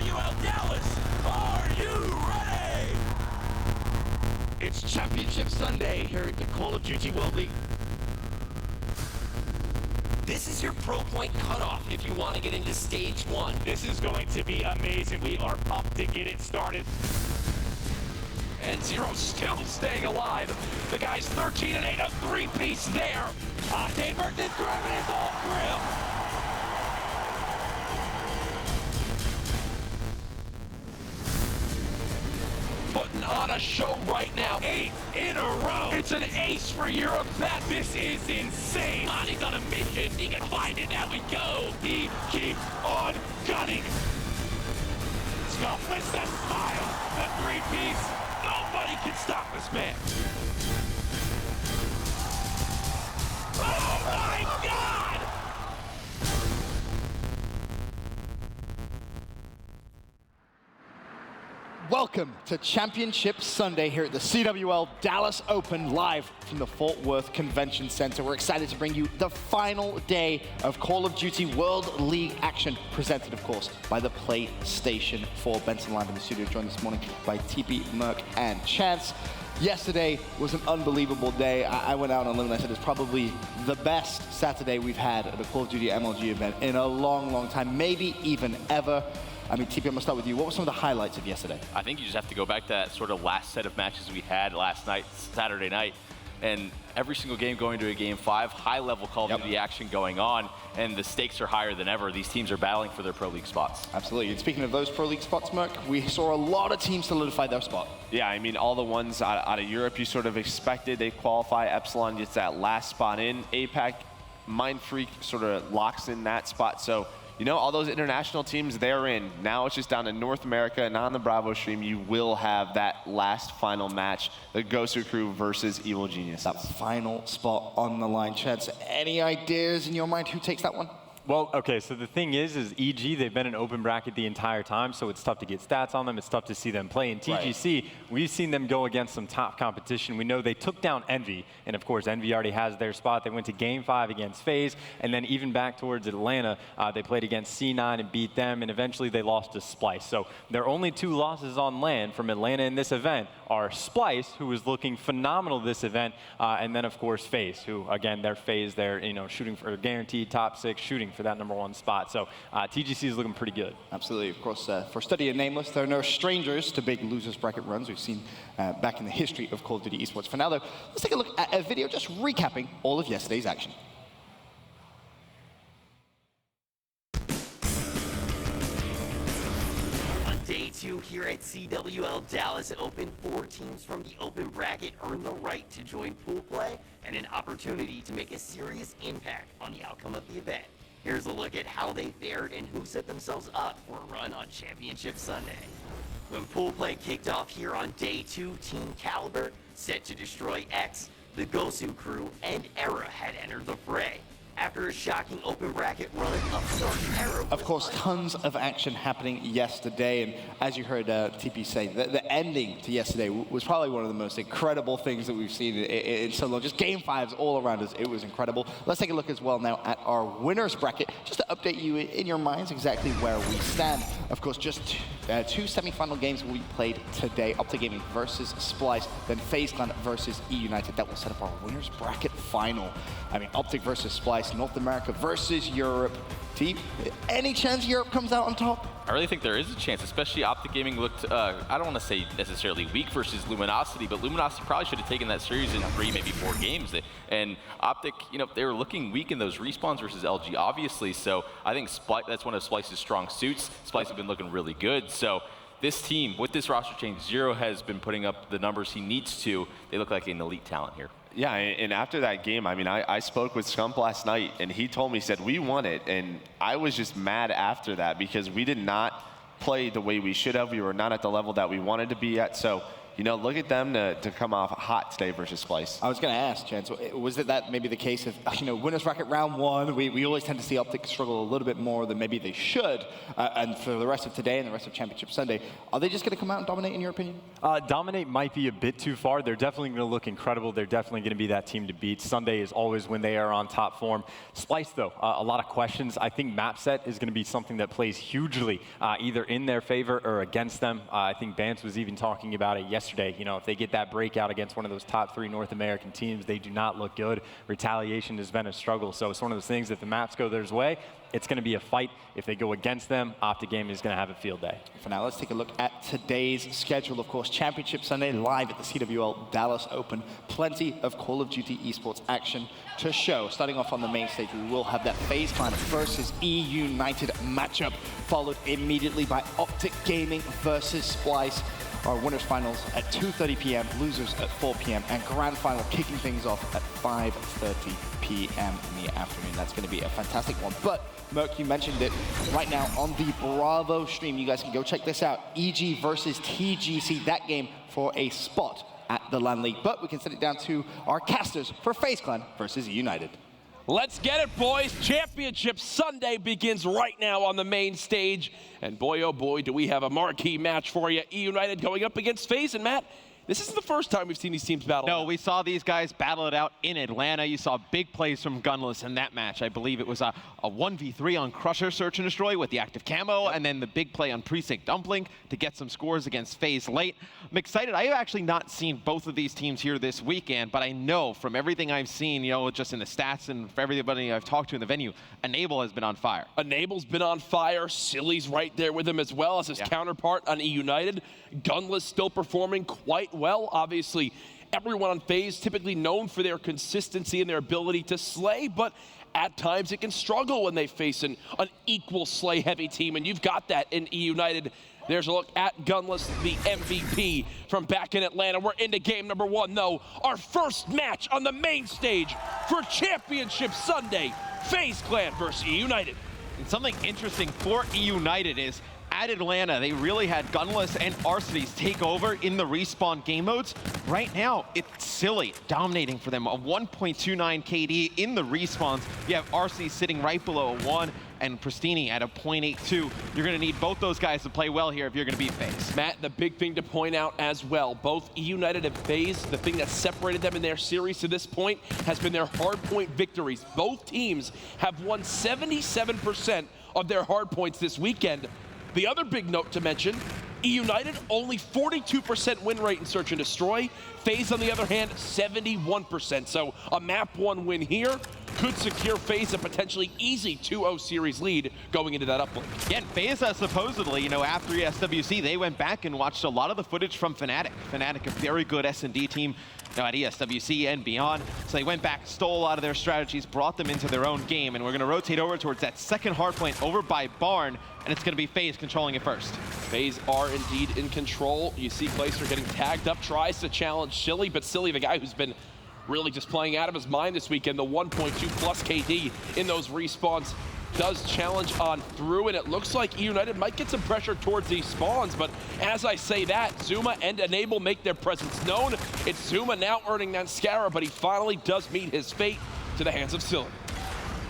CWL Dallas, are you ready? It's Championship Sunday here at the Call of Duty World League. This is your pro point cutoff if you want to get into stage 1. This is going to be amazing. We are up to get it started. And Zero still staying alive. The guy's 13-8, a three-piece there. Octane versus Griffin is all thrill. Putting on a show right now. 8 in a row. It's an ace for Europe. This is insane. Monty's on a mission. He can find it. Now we go. He keeps on gunning. Scuff with the smile. The three-piece. Nobody can stop this man. Oh my God! Welcome to Championship Sunday here at the CWL Dallas Open, live from the Fort Worth Convention Center. We're excited to bring you the final day of Call of Duty World League action, presented, of course, by the PlayStation 4. Benson live in the studio, joined this morning by TP, Merc, and Chance. Yesterday was an unbelievable day. I went out on a limb and I said it's probably the best Saturday we've had at a Call of Duty MLG event in a long, long time, maybe even ever. I mean, TP, I'm gonna start with you. What were some of the highlights of yesterday? I think you just have to go back to that sort of last set of matches we had last night, Saturday night, and every single game going to a game 5, high-level Call of Duty action going on, and the stakes are higher than ever. These teams are battling for their Pro League spots. Absolutely. And speaking of those Pro League spots, Merc, we saw a lot of teams solidify their spot. Yeah, I mean, all the ones out of Europe you sort of expected. They qualify. Epsilon gets that last spot in. APAC, Mind Freak sort of locks in that spot. So, you know, all those international teams, they're in. Now it's just down to North America, and on the Bravo stream, you will have that last final match, the Gosu Crew versus Evil Genius. That final spot on the line. Chance, any ideas in your mind who takes that one? Well, okay, so the thing is EG, they've been an open bracket the entire time, so it's tough to get stats on them. It's tough to see them play. In TGC, we've seen them go against some top competition. We know they took down Envy, and of course, Envy already has their spot. They went to Game 5 against FaZe, and then even back towards Atlanta, they played against C9 and beat them, and eventually they lost to Splice. So their only 2 losses on LAN from Atlanta in this event are Splice, who was looking phenomenal this event, and then of course FaZe, who again, they're FaZe, they're shooting for a guaranteed top 6, shooting for that #1 spot. So TGC is looking pretty good. Absolutely. Of course, for Study and Nameless, there are no strangers to big losers bracket runs we've seen back in the history of Call of Duty esports. For now, though, let's take a look at a video just recapping all of yesterday's action. On day 2 here at CWL Dallas Open, 4 teams from the open bracket earn the right to join pool play and an opportunity to make a serious impact on the outcome of the event. Here's a look at how they fared and who set themselves up for a run on Championship Sunday. When pool play kicked off here on day 2, Team Caliber, set to destroy X, the Gosu Crew, and Era had entered the fray. After a shocking open bracket run, upstart Era. Of course, tons of action happening yesterday, and as you heard TP say, the ending to yesterday was probably one of the most incredible things that we've seen in so long. Just Game 5s all around us, it was incredible. Let's take a look as well now at our winners bracket, just to update you in your minds exactly where we stand. Of course, just 2 semifinal games will be played today. Optic Gaming versus Splice, then FaZe Clan versus eUnited. That will set up our winners bracket final. I mean, Optic versus Splice, North America versus Europe. Team, any chance Europe comes out on top? I really think there is a chance, especially Optic Gaming looked, I don't want to say necessarily weak versus Luminosity, but Luminosity probably should have taken that series in 3, maybe 4 games. And Optic, they were looking weak in those respawns versus LG, obviously. So I think that's one of Splice's strong suits. Splice have been looking really good. So this team, with this roster change, Zero has been putting up the numbers he needs to. They look like an elite talent here. Yeah, and after that game, I mean, I spoke with Scump last night, and he told me, he said, we won it. And I was just mad after that because we did not play the way we should have. We were not at the level that we wanted to be at. So you know, look at them to come off hot today versus Splice. I was going to ask, Chance, was it that maybe the case of, you know, winners bracket round 1, we always tend to see Optic struggle a little bit more than maybe they should, and for the rest of today and the rest of Championship Sunday, are they just going to come out and dominate in your opinion? Dominate might be a bit too far. They're definitely going to look incredible. They're definitely going to be that team to beat. Sunday is always when they are on top form. Splice, though, a lot of questions. I think map set is going to be something that plays hugely either in their favor or against them. I think Bance was even talking about it yesterday. You know, if they get that breakout against one of those top 3 North American teams, they do not look good. Retaliation has been a struggle. So it's one of those things, if the maps go their way, it's going to be a fight. If they go against them, Optic Gaming is going to have a field day. For now, let's take a look at today's schedule. Of course, Championship Sunday live at the CWL Dallas Open. Plenty of Call of Duty esports action to show. Starting off on the main stage, we will have that FaZe Clan versus eUnited matchup, followed immediately by Optic Gaming versus Splice. Our winners finals at 2:30 p.m., losers at 4 p.m., and grand final kicking things off at 5:30 p.m. in the afternoon. That's going to be a fantastic one. But Merc, you mentioned it right now on the Bravo stream. You guys can go check this out. EG versus TGC, that game for a spot at the LAN League. But we can send it down to our casters for FaZe Clan versus eUnited. Let's get it, boys. Championship Sunday begins right now on the main stage. And boy, oh boy, do we have a marquee match for you. eUnited going up against FaZe. And Matt, this isn't the first time we've seen these teams battle. No, we saw these guys battle it out in Atlanta. You saw big plays from Gunless in that match. I believe it was a 1v3 on Crusher Search and Destroy with the active camo, and then the big play on Precinct Dumpling to get some scores against FaZe late. I'm excited. I have actually not seen both of these teams here this weekend, but I know from everything I've seen, you know, just in the stats and for everybody I've talked to in the venue, Enable has been on fire. Enable's been on fire. Silly's right there with him as well as his counterpart on eUnited. Gunless still performing quite well. Obviously, everyone on FaZe typically known for their consistency and their ability to slay, but at times it can struggle when they face an equal slay-heavy team, and you've got that in eUnited. There's a look at Gunless, the MVP from back in Atlanta. We're into game number 1, though. Our first match on the main stage for Championship Sunday. FaZe Clan versus eUnited. And something interesting for eUnited is at Atlanta, they really had Gunless and Arcides take over in the respawn game modes. Right now, it's Silly dominating for them. A 1.29 KD in the respawns. You have Arcides sitting right below a 1 and Pristini at a 0.82. You're going to need both those guys to play well here if you're going to beat FaZe. Matt, the big thing to point out as well, both eUnited and FaZe, the thing that separated them in their series to this point has been their hardpoint victories. Both teams have won 77% of their hardpoints this weekend. The other big note to mention, eUnited only 42% win rate in Search and Destroy. FaZe, on the other hand, 71%. So a map 1 win here could secure FaZe a potentially easy 2-0 series lead going into that uplink. Again, FaZe supposedly, you know, after ESWC, they went back and watched a lot of the footage from Fnatic. Fnatic, a very good S&D team, you know, at ESWC and beyond. So they went back, stole a lot of their strategies, brought them into their own game, and we're going to rotate over towards that second hardpoint over by Barn, and it's going to be FaZe controlling it first. FaZe are indeed in control. You see Glacier getting tagged up, tries to challenge Silly, but Silly, the guy who's been really just playing out of his mind this weekend, the 1.2 plus KD in those respawns, does challenge on through, and it looks like eUnited might get some pressure towards these spawns, but as I say that, Zuma and Enable make their presence known. It's Zuma now earning that Scarab, but he finally does meet his fate to the hands of Silly.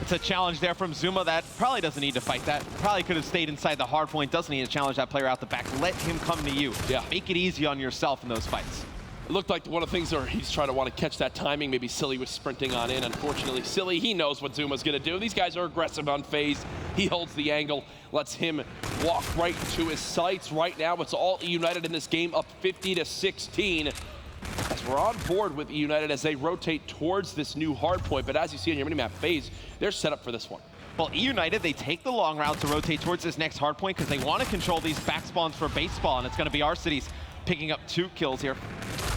It's a challenge there from Zuma that probably doesn't need to fight that. Probably could have stayed inside the hard point. Doesn't need to challenge that player out the back. Let him come to you. Yeah. Make it easy on yourself in those fights. It looked like one of the things where he's trying to want to catch that timing. Maybe Silly was sprinting on in. Unfortunately, Silly, he knows what Zuma's going to do. These guys are aggressive on FaZe. He holds the angle, lets him walk right to his sights. Right now, it's all eUnited in this game, up 50-16. As we're on board with eUnited as they rotate towards this new hard point. But as you see on your minimap, FaZe, they're set up for this one. Well, eUnited, they take the long route to rotate towards this next hard point because they want to control these back spawns for base spawn, and it's going to be Arcides picking up 2 kills here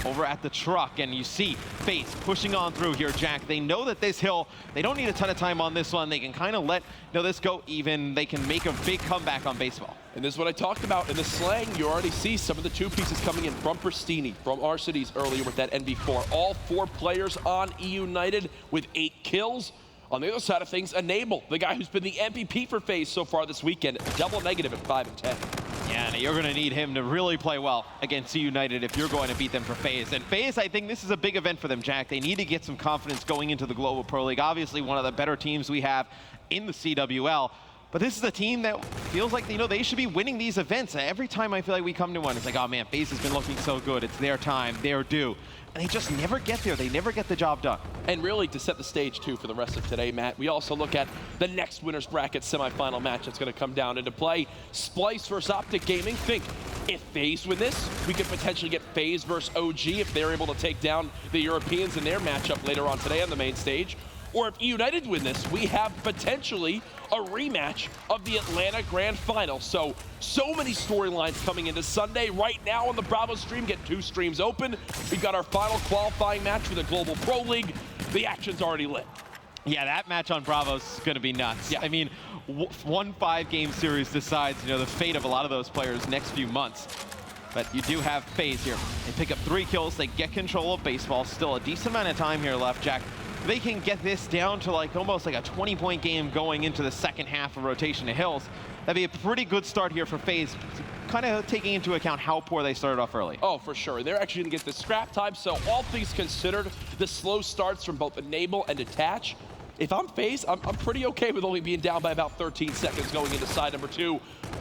over at the truck. And you see FaZe pushing on through here, Jack. They know that this hill, they don't need a ton of time on this one. They can kind of let this go even. They can make a big comeback on baseball. And this is what I talked about in the slang. You already see some of the 2 pieces coming in from Pristini, from Arcides earlier with that NV4. All 4 players on eUnited with 8 kills. On the other side of things, Enable, the guy who's been the MVP for FaZe so far this weekend, double negative at 5 and 10. Yeah, and you're going to need him to really play well against eUnited if you're going to beat them for FaZe. And FaZe, I think this is a big event for them, Jack. They need to get some confidence going into the Global Pro League. Obviously, one of the better teams we have in the CWL. But this is a team that feels like, you know, they should be winning these events. Every time I feel like we come to one, it's like, oh man, FaZe has been looking so good. It's their time, they're due. And they just never get there. They never get the job done. And really, to set the stage, too, for the rest of today, Matt, we also look at the next winner's bracket semifinal match that's going to come down into play. Splice versus Optic Gaming. Think, if FaZe win this, we could potentially get FaZe versus OG if they're able to take down the Europeans in their matchup later on today on the main stage. Or if eUnited win this, we have potentially a rematch of the Atlanta Grand Final. So many storylines coming into Sunday. Right now on the Bravo stream, get 2 streams open. We've got our final qualifying match for the Global Pro League. The action's already lit. Yeah, that match on Bravo's going to be nuts. Yeah. I mean, one 5-game series decides, you know, the fate of a lot of those players next few months. But you do have FaZe here. They pick up 3 kills. They get control of baseball. Still a decent amount of time here left, Jack. They can get this down to like almost like a 20-point game going into the second half of rotation to Hills. That'd be a pretty good start here for FaZe, kind of taking into account how poor they started off early. Oh, for sure. They're actually going to get the scrap time, so all things considered, the slow starts from both Enable and Detach. If I'm FaZe, I'm pretty okay with only being down by about 13 seconds going into side number 2.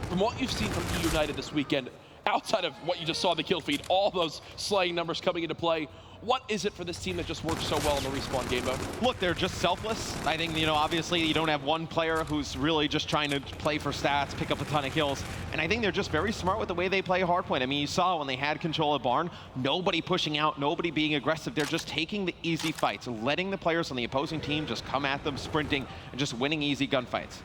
From what you've seen from eUnited this weekend, outside of what you just saw in the kill feed, all those slaying numbers coming into play, what is it for this team that just works so well in the respawn game mode? Look, they're just selfless. I think, you know, obviously you don't have one player who's really just trying to play for stats, pick up a ton of kills. And I think they're just very smart with the way they play hardpoint. I mean, you saw when they had control of Barn, nobody pushing out, nobody being aggressive. They're just taking the easy fights, letting the players on the opposing team just come at them, sprinting, and just winning easy gunfights.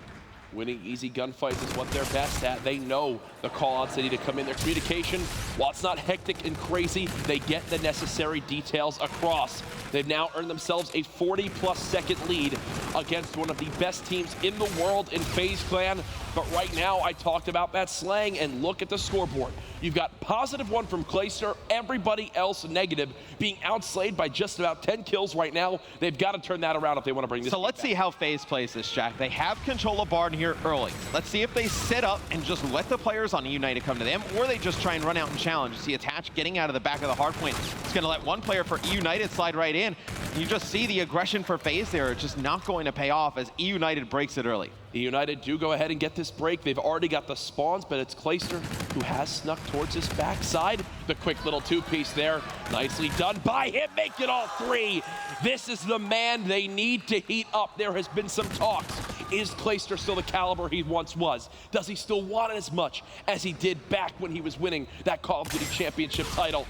Winning easy gunfights is what they're best at. They know the call-outs they need to come in. Their communication, while it's not hectic and crazy, they get the necessary details across. They've now earned themselves a 40-plus second lead against one of the best teams in the world in FaZe Clan. But right now, I talked about that slang, and look at the scoreboard. You've got +1 from Clayster, everybody else negative, being outslayed by just about 10 kills right now. They've got to turn that around if they want to bring this. So let's see how FaZe plays this, Jack. They have control of Barn here early. Let's see if they set up and just let the players on eUnited come to them, or they just try and run out and challenge. You see Attach getting out of the back of the hardpoint. It's going to let one player for eUnited slide right in. You just see the aggression for FaZe there. It's just not going to pay off as eUnited breaks it early. eUnited do go ahead and get this break. They've already got the spawns, but it's Clayster who has snuck towards his backside. The quick little 2-piece there. Nicely done by him, make it all 3. This is the man they need to heat up. There has been some talks. Is Clayster still the caliber he once was? Does he still want it as much as he did back when he was winning that Call of Duty Championship title?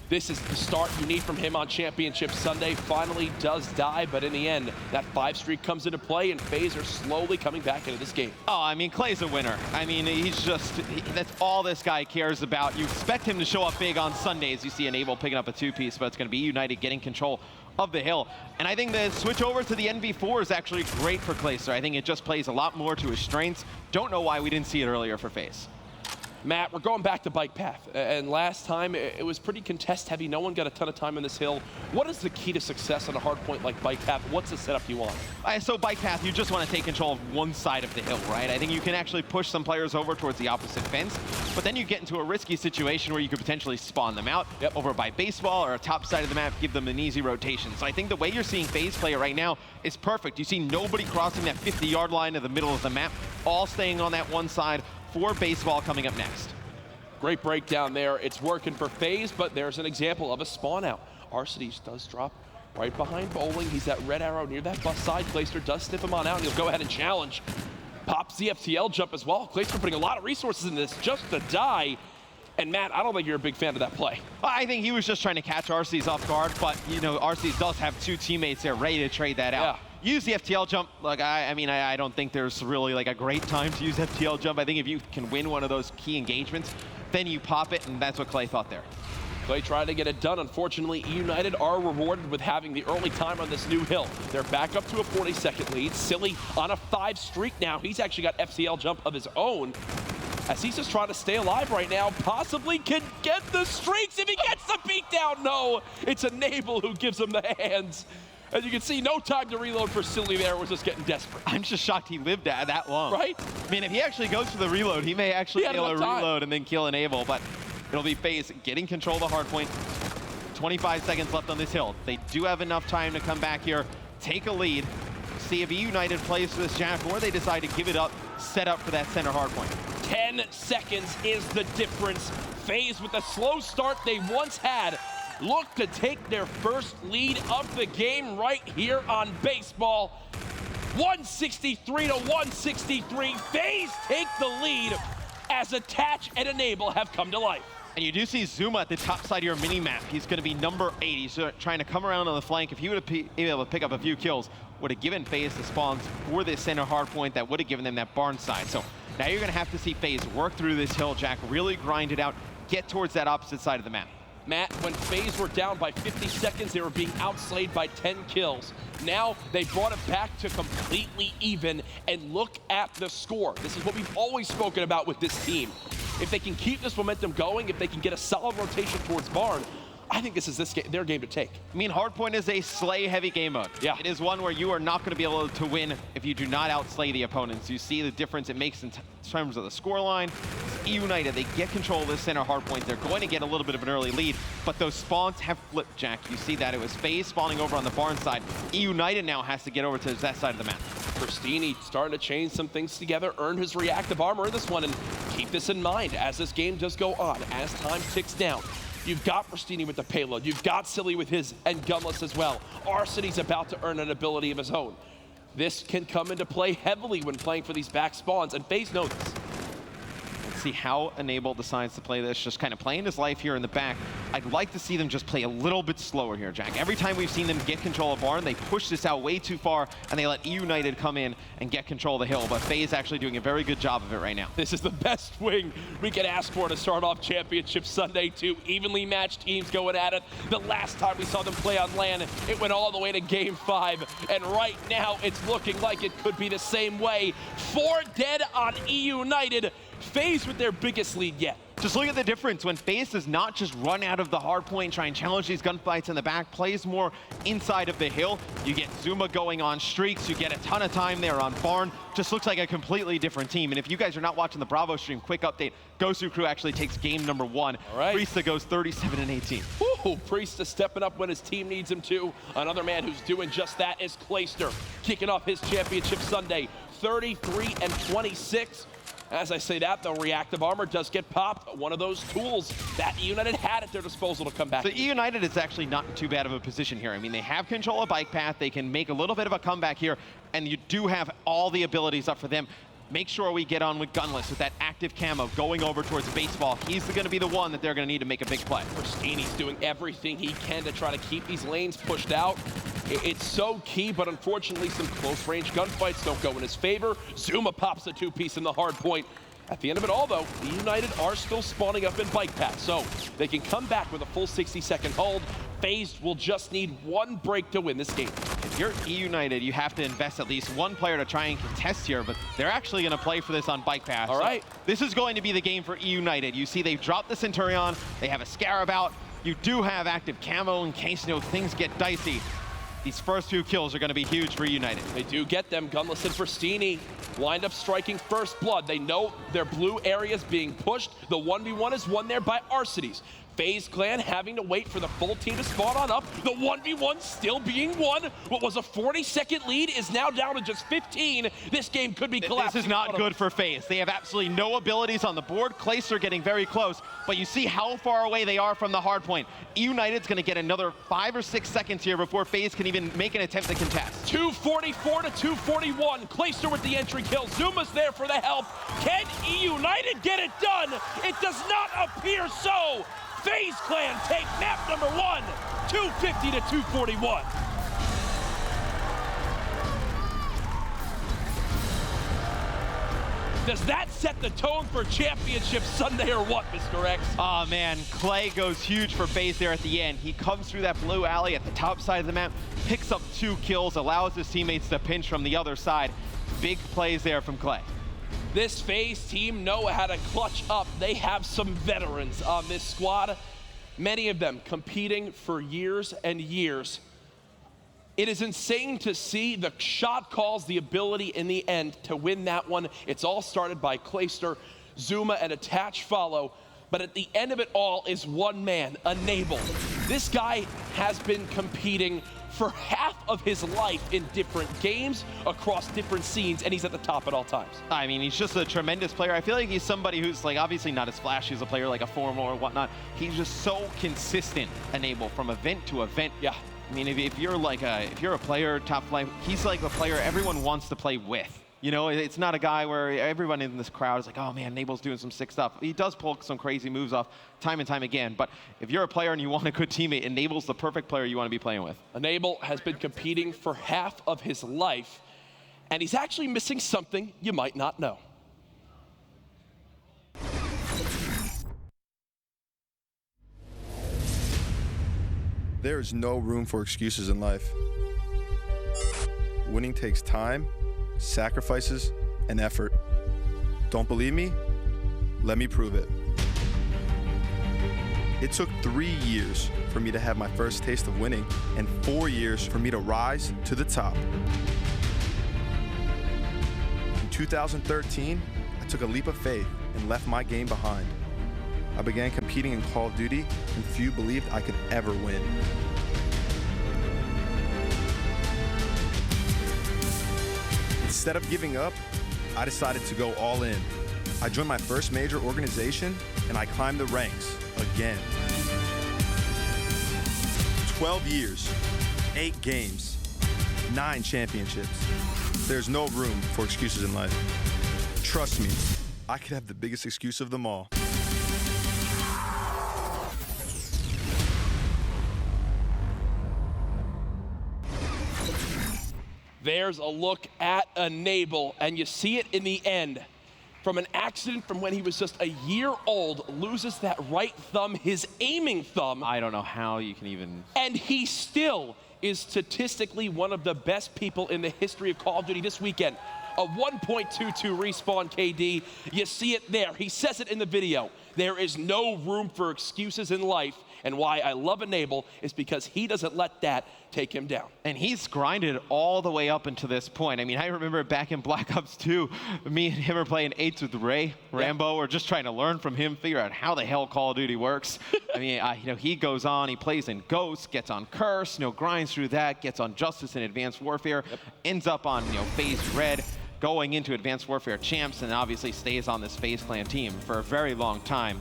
This is the start you need from him on Championship Sunday. Finally does die, but in the end, that 5 streak comes into play, and FaZe are slowly coming back into this game. Oh, I mean, Clay's a winner. I mean, that's all this guy cares about. You expect him to show up big on Sundays. You see Enable picking up a 2-piece, but it's going to be eUnited getting control of the hill. And I think the switch over to the NV4 is actually great for Clayster. I think it just plays a lot more to his strengths. Don't know why we didn't see it earlier for FaZe. Matt, we're going back to bike path, and last time it was pretty contest heavy. No one got a ton of time on this hill. What is the key to success on a hard point like bike path? What's the setup you want? So bike path, you just want to take control of one side of the hill, right? I think you can actually push some players over towards the opposite fence, but then you get into a risky situation where you could potentially spawn them out over by baseball or a top side of the map, give them an easy rotation. So I think the way you're seeing FaZe play it right now is perfect. You see nobody crossing that 50-yard line to the middle of the map, all staying on that one side for baseball coming up next. Great breakdown there. It's working for FaZe, but there's an example of a spawn out. Arcity does drop right behind Bowling. He's that red arrow near that bus side. Clayster does sniff him on out, and he'll go ahead and challenge. Pops the FTL jump as well. Clayster putting a lot of resources in this just to die. And Matt, I don't think you're a big fan of that play. I think he was just trying to catch Arcees off guard, but you know, Arcees does have 2 teammates there ready to trade that out. Use the FTL jump. Look, I mean, I don't think there's really like a great time to use FTL jump. I think if you can win one of those key engagements, then you pop it, and that's what Clay thought there. Clay tried to get it done. Unfortunately, eUnited are rewarded with having the early time on this new hill. They're back up to a 40-second lead. Silly on a 5 streak now. He's actually got FTL jump of his own, as he's just trying to stay alive right now. Possibly can get the streaks if he gets the beatdown. No, it's Enable who gives him the hands. As you can see, no time to reload for Silly there. Was just getting desperate. I'm just shocked he lived that long. Right? I mean, if he actually goes for the reload, he may actually be able to reload and then kill Enable, but it'll be FaZe getting control of the hard point. 25 seconds left on this hill. They do have enough time to come back here, take a lead, see if eUnited plays for this Jack, or they decide to give it up, set up for that center hard point. 10 seconds is the difference. FaZe with the slow start they once had look to take their first lead of the game right here on baseball. 163 to 163. FaZe take the lead as Attach and Enable have come to life. And you do see Zuma at the top side of your mini-map. He's going to be number 8. He's trying to come around on the flank. If he would have been able to pick up a few kills, would have given FaZe the spawns for this center hard point that would have given them that barn side. So now you're going to have to see FaZe work through this hill, Jack, really grind it out, get towards that opposite side of the map. Matt, when FaZe were down by 50 seconds, they were being outslayed by 10 kills. Now they brought it back to completely even, and look at the score. This is what we've always spoken about with this team. If they can keep this momentum going, if they can get a solid rotation towards Barn, I think this is their game to take. I mean, Hardpoint is a slay-heavy game mode. Yeah. It is one where you are not going to be able to win if you do not outslay the opponents. You see the difference it makes in terms of the scoreline. eUnited, they get control of this center hardpoint. They're going to get a little bit of an early lead, but those spawns have flipped, Jack. You see that. It was FaZe spawning over on the barn side. eUnited now has to get over to that side of the map. Pristini starting to change some things together, earn his reactive armor in this one, and keep this in mind as this game does go on, as time ticks down. You've got Pristini with the payload. You've got Silly with his, and Gunless as well. Arseny's about to earn an ability of his own. This can come into play heavily when playing for these back spawns, and FaZe knows this. Let's see how Enable decides to play this, just kind of playing his life here in the back. I'd like to see them just play a little bit slower here, Jack. Every time we've seen them get control of Barn, they push this out way too far, and they let eUnited come in and get control of the hill, but FaZe actually doing a very good job of it right now. This is the best wing we could ask for to start off Championship Sunday. Two evenly matched teams going at it. The last time we saw them play on LAN, it went all the way to Game 5, and right now it's looking like it could be the same way. 4 dead on eUnited. FaZe with their biggest lead yet. Just look at the difference when FaZe does not just run out of the hard point and try and challenge these gunfights in the back, plays more inside of the hill. You get Zuma going on streaks, you get a ton of time there on Barn. Just looks like a completely different team. And if you guys are not watching the Bravo stream, quick update, Gosu Crew actually takes game number 1. All right. Priesta goes 37-18. Ooh, Priesta stepping up when his team needs him to. Another man who's doing just that is Clayster, kicking off his Championship Sunday, 33-26. As I say that, the reactive armor does get popped. One of those tools that eUnited had at their disposal to come back. So eUnited is actually not in too bad of a position here. I mean, they have control of bike path. They can make a little bit of a comeback here, and you do have all the abilities up for them. Make sure we get on with Gunless with that active camo going over towards baseball. He's going to be the one that they're going to need to make a big play. Pristini's doing everything he can to try to keep these lanes pushed out. It's so key, but unfortunately some close-range gunfights don't go in his favor. Zuma pops a 2-piece in the hard point. At the end of it all, though, eUnited are still spawning up in bike path, so they can come back with a full 60-second hold. FaZe will just need one break to win this game. If you're eUnited, you have to invest at least one player to try and contest here, but they're actually going to play for this on bike path. All right. So this is going to be the game for eUnited. You see they've dropped the Centurion, they have a Scarab out. You do have active camo in case things get dicey. These first 2 kills are going to be huge for eUnited. They do get them. Gunless and Pristini wind up striking first blood. They know their blue area is being pushed. The 1v1 is won there by Arseny's. FaZe clan having to wait for the full team to spawn on up. The 1v1 still being won. What was a 40-second lead is now down to just 15. This game could be collapsing. This is not good for FaZe. They have absolutely no abilities on the board. Clayster getting very close, but you see how far away they are from the hard point. eUnited's going to get another 5 or 6 seconds here before FaZe can even make an attempt to contest. 244 to 241. Clayster with the entry kill. Zuma's there for the help. Can eUnited get it done? It does not appear so. FaZe clan take map number 1, 250 to 241. Does that set the tone for Championship Sunday or what, Mr. X? Oh man, Clay goes huge for FaZe there at the end. He comes through that blue alley at the top side of the map, picks up 2 kills, allows his teammates to pinch from the other side. Big plays there from Clay. This FaZe team know how to clutch up. They have some veterans on this squad, many of them competing for years and years It is insane to see the shot calls, the ability in the end to win that one. It's all started by Clayster, Zuma, and Attach follow. But at the end of it all is one man, Enable. This guy has been competing for half of his life in different games, across different scenes, and he's at the top at all times. I mean, he's just a tremendous player. I feel like he's somebody who's like obviously not as flashy as a player like a Formal or whatnot. He's just so consistent, Enable, from event to event. Yeah. I mean, if you're like if you're a player, top flight, he's like a player everyone wants to play with. You know, it's not a guy where everyone in this crowd is like, oh man, Enable's doing some sick stuff. He does pull some crazy moves off time and time again, but if you're a player and you want a good teammate, Enable's the perfect player you want to be playing with. Enable has been competing for half of his life, and he's actually missing something you might not know. There is no room for excuses in life. Winning takes time, sacrifices, and effort. Don't believe me? Let me prove it. It took 3 years for me to have my first taste of winning and 4 years for me to rise to the top. In 2013, I took a leap of faith and left my game behind. I began competing in Call of Duty, and few believed I could ever win. Instead of giving up, I decided to go all in. I joined my first major organization, and I climbed the ranks again. 12 years, 8 games, 9 championships. There's no room for excuses in life. Trust me, I could have the biggest excuse of them all. There's a look at Enable, and you see it in the end. From an accident from when he was just a year old, loses that right thumb, his aiming thumb. I don't know how you can even... And he still is statistically one of the best people in the history of Call of Duty this weekend. A 1.22 respawn KD. You see it there. He says it in the video. There is no room for excuses in life. And why I love Enable is because he doesn't let that take him down. And he's grinded all the way up until this point. I mean, I remember back in Black Ops 2, me and him were playing 8s with Rambo, or just trying to learn from him, figure out how the hell Call of Duty works. I mean, you know, he goes on, he plays in Ghost, gets on Curse, you know, grinds through that, gets on Justice and Advanced Warfare, ends up on, you know, FaZe Red, going into Advanced Warfare Champs, and obviously stays on this FaZe Clan team for a very long time.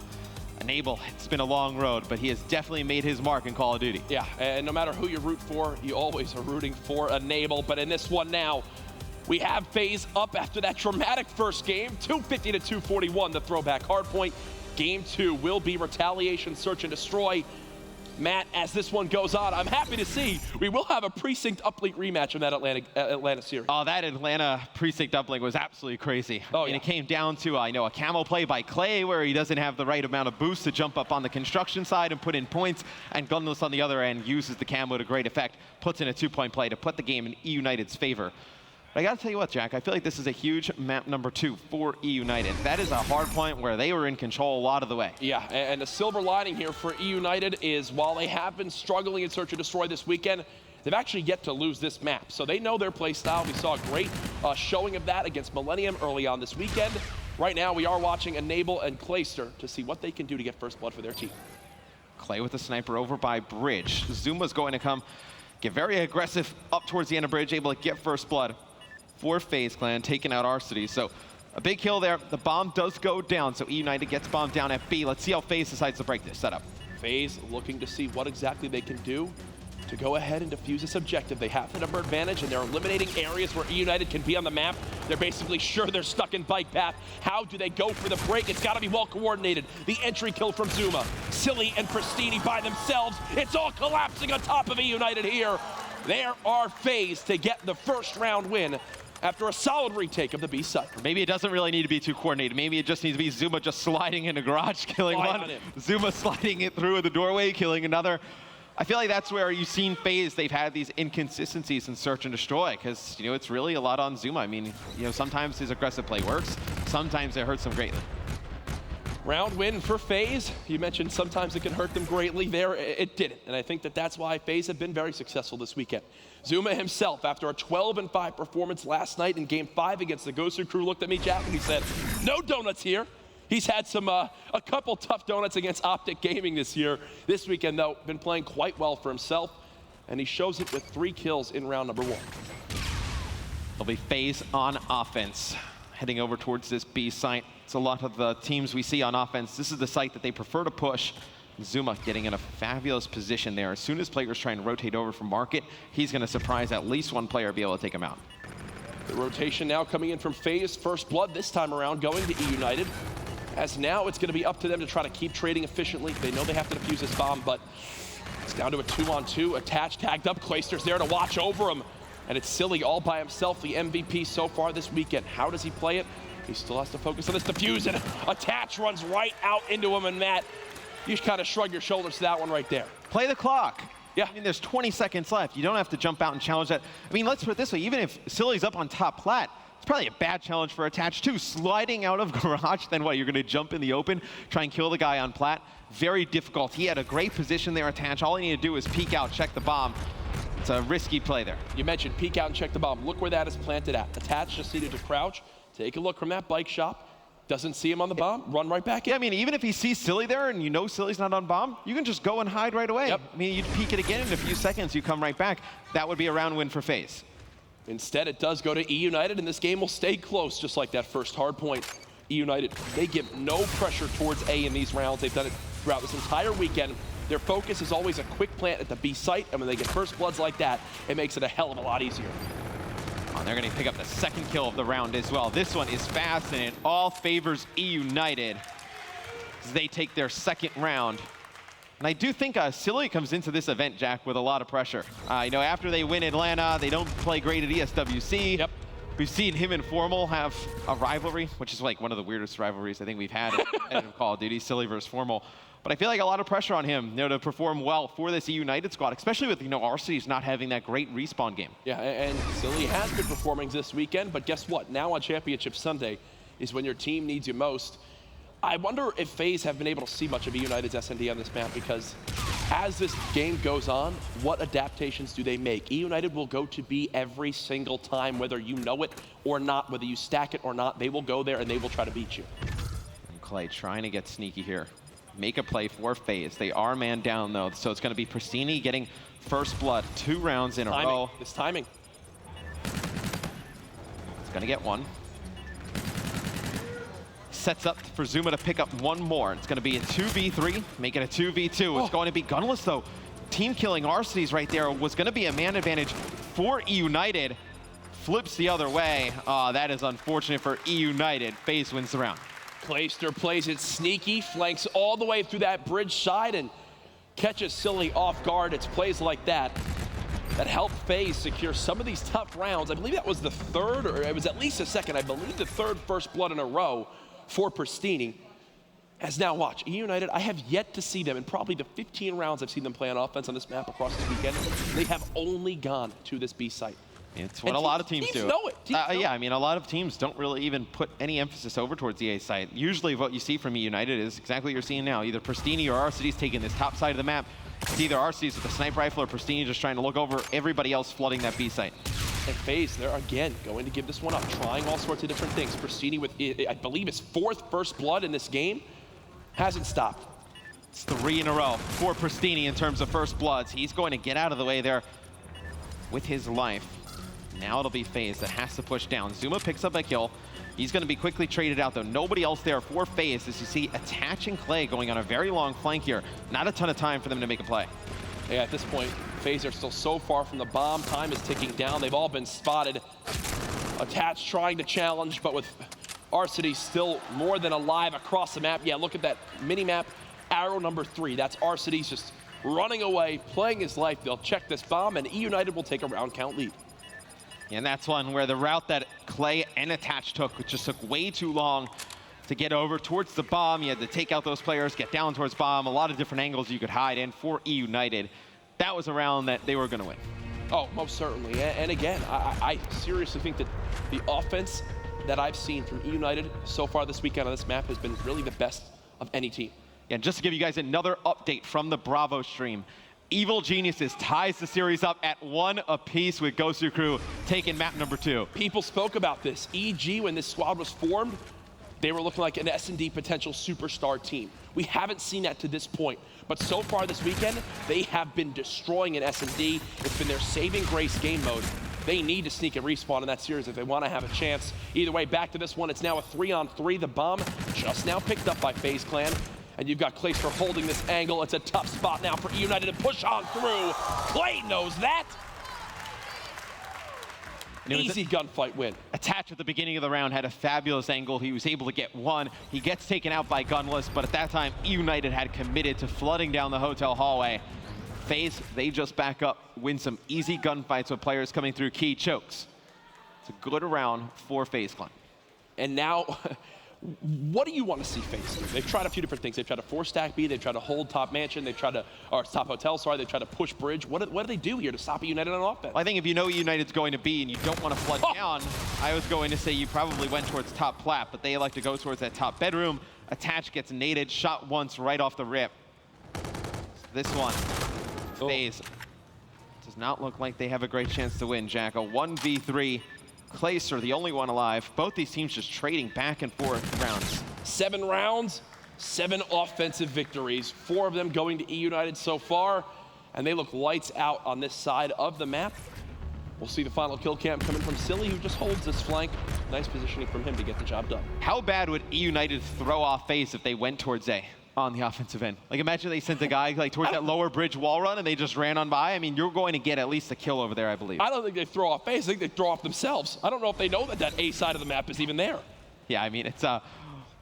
Enable, it's been a long road, but he has definitely made his mark in Call of Duty. Yeah, and no matter who you root for, you always are rooting for Enable. But in this one now, we have FaZe up after that dramatic first game, 250 to 241, the throwback hardpoint. Game 2 will be Retaliation, Search and Destroy. Matt, as this one goes on, I'm happy to see we will have a Precinct Uplink rematch in that Atlanta series. Oh, that Atlanta Precinct Uplink was absolutely crazy. And it came down to, I know, a camo play by Clay where he doesn't have the right amount of boost to jump up on the construction side and put in points, and Gunless on the other end uses the camo to great effect, puts in a 2-point play to put the game in eUnited's favor. But I gotta tell you what, Jack, I feel like this is a huge map number 2 for eUnited. That is a hard point where they were in control a lot of the way. Yeah, and the silver lining here for eUnited is while they have been struggling in Search and Destroy this weekend, they've actually yet to lose this map. So they know their play style. We saw a great showing of that against Millennium early on this weekend. Right now, we are watching Enable and Clayster to see what they can do to get first blood for their team. Clay with the sniper over by Bridge. Zuma's going to come, get very aggressive up towards the end of Bridge, able to get first blood for FaZe Clan, taking out our city. So a big kill there. The bomb does go down, so eUnited gets bombed down at B. Let's see how FaZe decides to break this setup. FaZe looking to see what exactly they can do to go ahead and defuse this objective. They have the number advantage, and they're eliminating areas where eUnited can be on the map. They're basically sure they're stuck in bike path. How do they go for the break? It's got to be well coordinated. The entry kill from Zuma. Silly and Pristini by themselves. It's all collapsing on top of eUnited here. There are FaZe to get the first round win after a solid retake of the B side. Maybe it doesn't really need to be too coordinated. Maybe it just needs to be Zuma just sliding in a garage, killing one. Zuma sliding it through the doorway, killing another. I feel like that's where you've seen FaZe, they've had these inconsistencies in Search and Destroy, because, you know, it's really a lot on Zuma. I mean, you know, sometimes his aggressive play works, sometimes it hurts him greatly. Round win for FaZe. You mentioned sometimes it can hurt them greatly. There, it didn't. And I think that that's why FaZe have been very successful this weekend. Zuma himself, after a 12-5 performance last night in Game 5 against the Ghoster crew, looked at me, Jack, and he said, no donuts here. He's had a couple tough donuts against Optic Gaming this year. This weekend, though, been playing quite well for himself, and he shows it with 3 kills in round number 1. It'll be FaZe on offense, heading over towards this B site. It's a lot of the teams we see on offense. This is the site that they prefer to push. Zuma getting in a fabulous position there. As soon as players try and rotate over from Market, he's going to surprise at least one player, be able to take him out. The rotation now coming in from FaZe, First Blood this time around, going to eUnited. As now it's going to be up to them to try to keep trading efficiently. They know they have to defuse this bomb, but it's down to a 2-on-2. Attach tagged up. Clayster's there to watch over him. And it's Silly all by himself, the MVP so far this weekend. How does he play it? He still has to focus on this defuse, and Attach runs right out into him, and Matt, you just kind of shrug your shoulders to that one right there. Play the clock. Yeah. I mean, there's 20 seconds left. You don't have to jump out and challenge that. I mean, let's put it this way. Even if Silly's up on top plat, it's probably a bad challenge for Attach too. Sliding out of Garage, then what? You're going to jump in the open, try and kill the guy on plat? Very difficult. He had a great position there, Attach. All he needed to do is peek out, check the bomb. It's a risky play there. You mentioned peek out and check the bomb. Look where that is planted at. Attach just needed to crouch, take a look from that bike shop. Doesn't see him on the bomb, run right back in. Yeah, I mean, even if he sees Silly there and you know Silly's not on bomb, you can just go and hide right away. Yep. I mean, you peek it again in a few seconds, you come right back. That would be a round win for FaZe. Instead, it does go to eUnited, and this game will stay close, just like that first hard point. eUnited, they give no pressure towards A in these rounds. They've done it throughout this entire weekend. Their focus is always a quick plant at the B site, and when they get first bloods like that, it makes it a hell of a lot easier. Oh, they're going to pick up the second kill of the round as well. This one is fast, and it all favors eUnited as they take their second round. And I do think Silly comes into this event, Jack, with a lot of pressure. You know, after they win Atlanta, they don't play great at ESWC. Yep. We've seen him and Formal have a rivalry, which is like one of the weirdest rivalries I think we've had in Call of Duty, Silly versus Formal. But I feel like a lot of pressure on him, you know, to perform well for this eUnited squad, especially with, you know, Arcety's not having that great respawn game. Yeah, and Silly has been performing this weekend, but guess what? Now on Championship Sunday is when your team needs you most. I wonder if FaZe have been able to see much of eUnited's SND on this map, because as this game goes on, what adaptations do they make? eUnited will go to B every single time, whether you know it or not, whether you stack it or not, they will go there and they will try to beat you. And Clay trying to get sneaky here. Make a play for FaZe. They are man down though, so it's going to be Pristini getting first blood 2 rounds in a row. This timing. It's going to get one. Sets up for Zuma to pick up one more. It's going to be a 2v3, make it a 2v2. It's going to be gunless though. Team killing Arcety's right there was going to be a man advantage for eUnited. Flips the other way. That is unfortunate for eUnited. FaZe wins the round. Clayster plays it sneaky, flanks all the way through that bridge side and catches Silly off guard. It's plays like that that help FaZe secure some of these tough rounds. I believe that was the third, or it was at least the second, I believe the third first blood in a row for Pristini. As now watch, eUnited, I have yet to see them in probably the 15 rounds I've seen them play on offense on this map across this weekend. They have only gone to this B site. It's what a lot of teams do. Teams know it. Yeah, I mean, a lot of teams don't really even put any emphasis over towards the A site. Usually what you see from eUnited is exactly what you're seeing now. Either Pristini or Arcety's taking this top side of the map. It's either Arcety's with a sniper rifle or Pristini just trying to look over everybody else flooding that B site. And FaZe, they're again going to give this one up, trying all sorts of different things. Pristini with, I believe, his 4th first blood in this game, hasn't stopped. It's 3 in a row for Pristini in terms of first bloods. He's going to get out of the way there with his life. Now it'll be FaZe that has to push down. Zuma picks up a kill. He's going to be quickly traded out, though. Nobody else there for FaZe, as you see Attach and Clay going on a very long flank here. Not a ton of time for them to make a play. Yeah, at this point, FaZe are still so far from the bomb. Time is ticking down. They've all been spotted. Attach trying to challenge, but with Arcety still more than alive across the map. Yeah, look at that mini-map. Arrow number 3. That's Arcety's just running away, playing his life. They'll check this bomb, and eUnited will take a round count lead. And that's one where the route that Clay and Attach took, which just took way too long to get over towards the bomb. You had to take out those players, get down towards bomb, a lot of different angles you could hide in for eUnited. That was a round that they were going to win. Oh, most certainly. And again, I seriously think that the offense that I've seen from eUnited so far this weekend on this map has been really the best of any team. Yeah, and just to give you guys another update from the Bravo stream, Evil Geniuses ties the series up at 1 apiece with Gosu Crew taking map number 2. People spoke about this. EG, when this squad was formed, they were looking like an S&D potential superstar team. We haven't seen that to this point, but so far this weekend, they have been destroying an S&D. It's been their saving grace game mode. They need to sneak and respawn in that series if they want to have a chance. Either way, back to this one. It's now a 3-on-3. The bomb just now picked up by FaZe Clan. And you've got Clayster holding this angle. It's a tough spot now for eUnited to push on through. Clay knows that. Easy gunfight win. Attach at the beginning of the round had a fabulous angle. He was able to get one. He gets taken out by Gunless, but at that time, eUnited had committed to flooding down the hotel hallway. FaZe, they just back up, win some easy gunfights with players coming through key chokes. It's a good round for FaZe Clan. And now, what do you want to see FaZe do? They've tried a few different things. They've tried to force stack B, they've tried to hold top mansion, they've tried to, or top hotel, sorry, they've tried to push bridge. What do they do here to stop eUnited on offense? Well, I think if you know eUnited's going to be and you don't want to flood down, I was going to say you probably went towards top plat, but they like to go towards that top bedroom. Attach gets naded, shot once right off the rip. This one, FaZe, does not look like they have a great chance to win, Jack. A 1v3. Clayster, the only one alive. Both these teams just trading back and forth rounds. 7 rounds, 7 offensive victories. 4 of them going to eUnited so far, and they look lights out on this side of the map. We'll see the final kill cam coming from Silly, who just holds this flank. Nice positioning from him to get the job done. How bad would eUnited throw off FaZe if they went towards A on the offensive end? Like, imagine they sent a guy like towards that lower bridge wall run and they just ran on by. I mean, you're going to get at least a kill over there, I believe. I don't think they throw off FaZe. I think they throw off themselves. I don't know if they know that that A side of the map is even there. Yeah, I mean, it's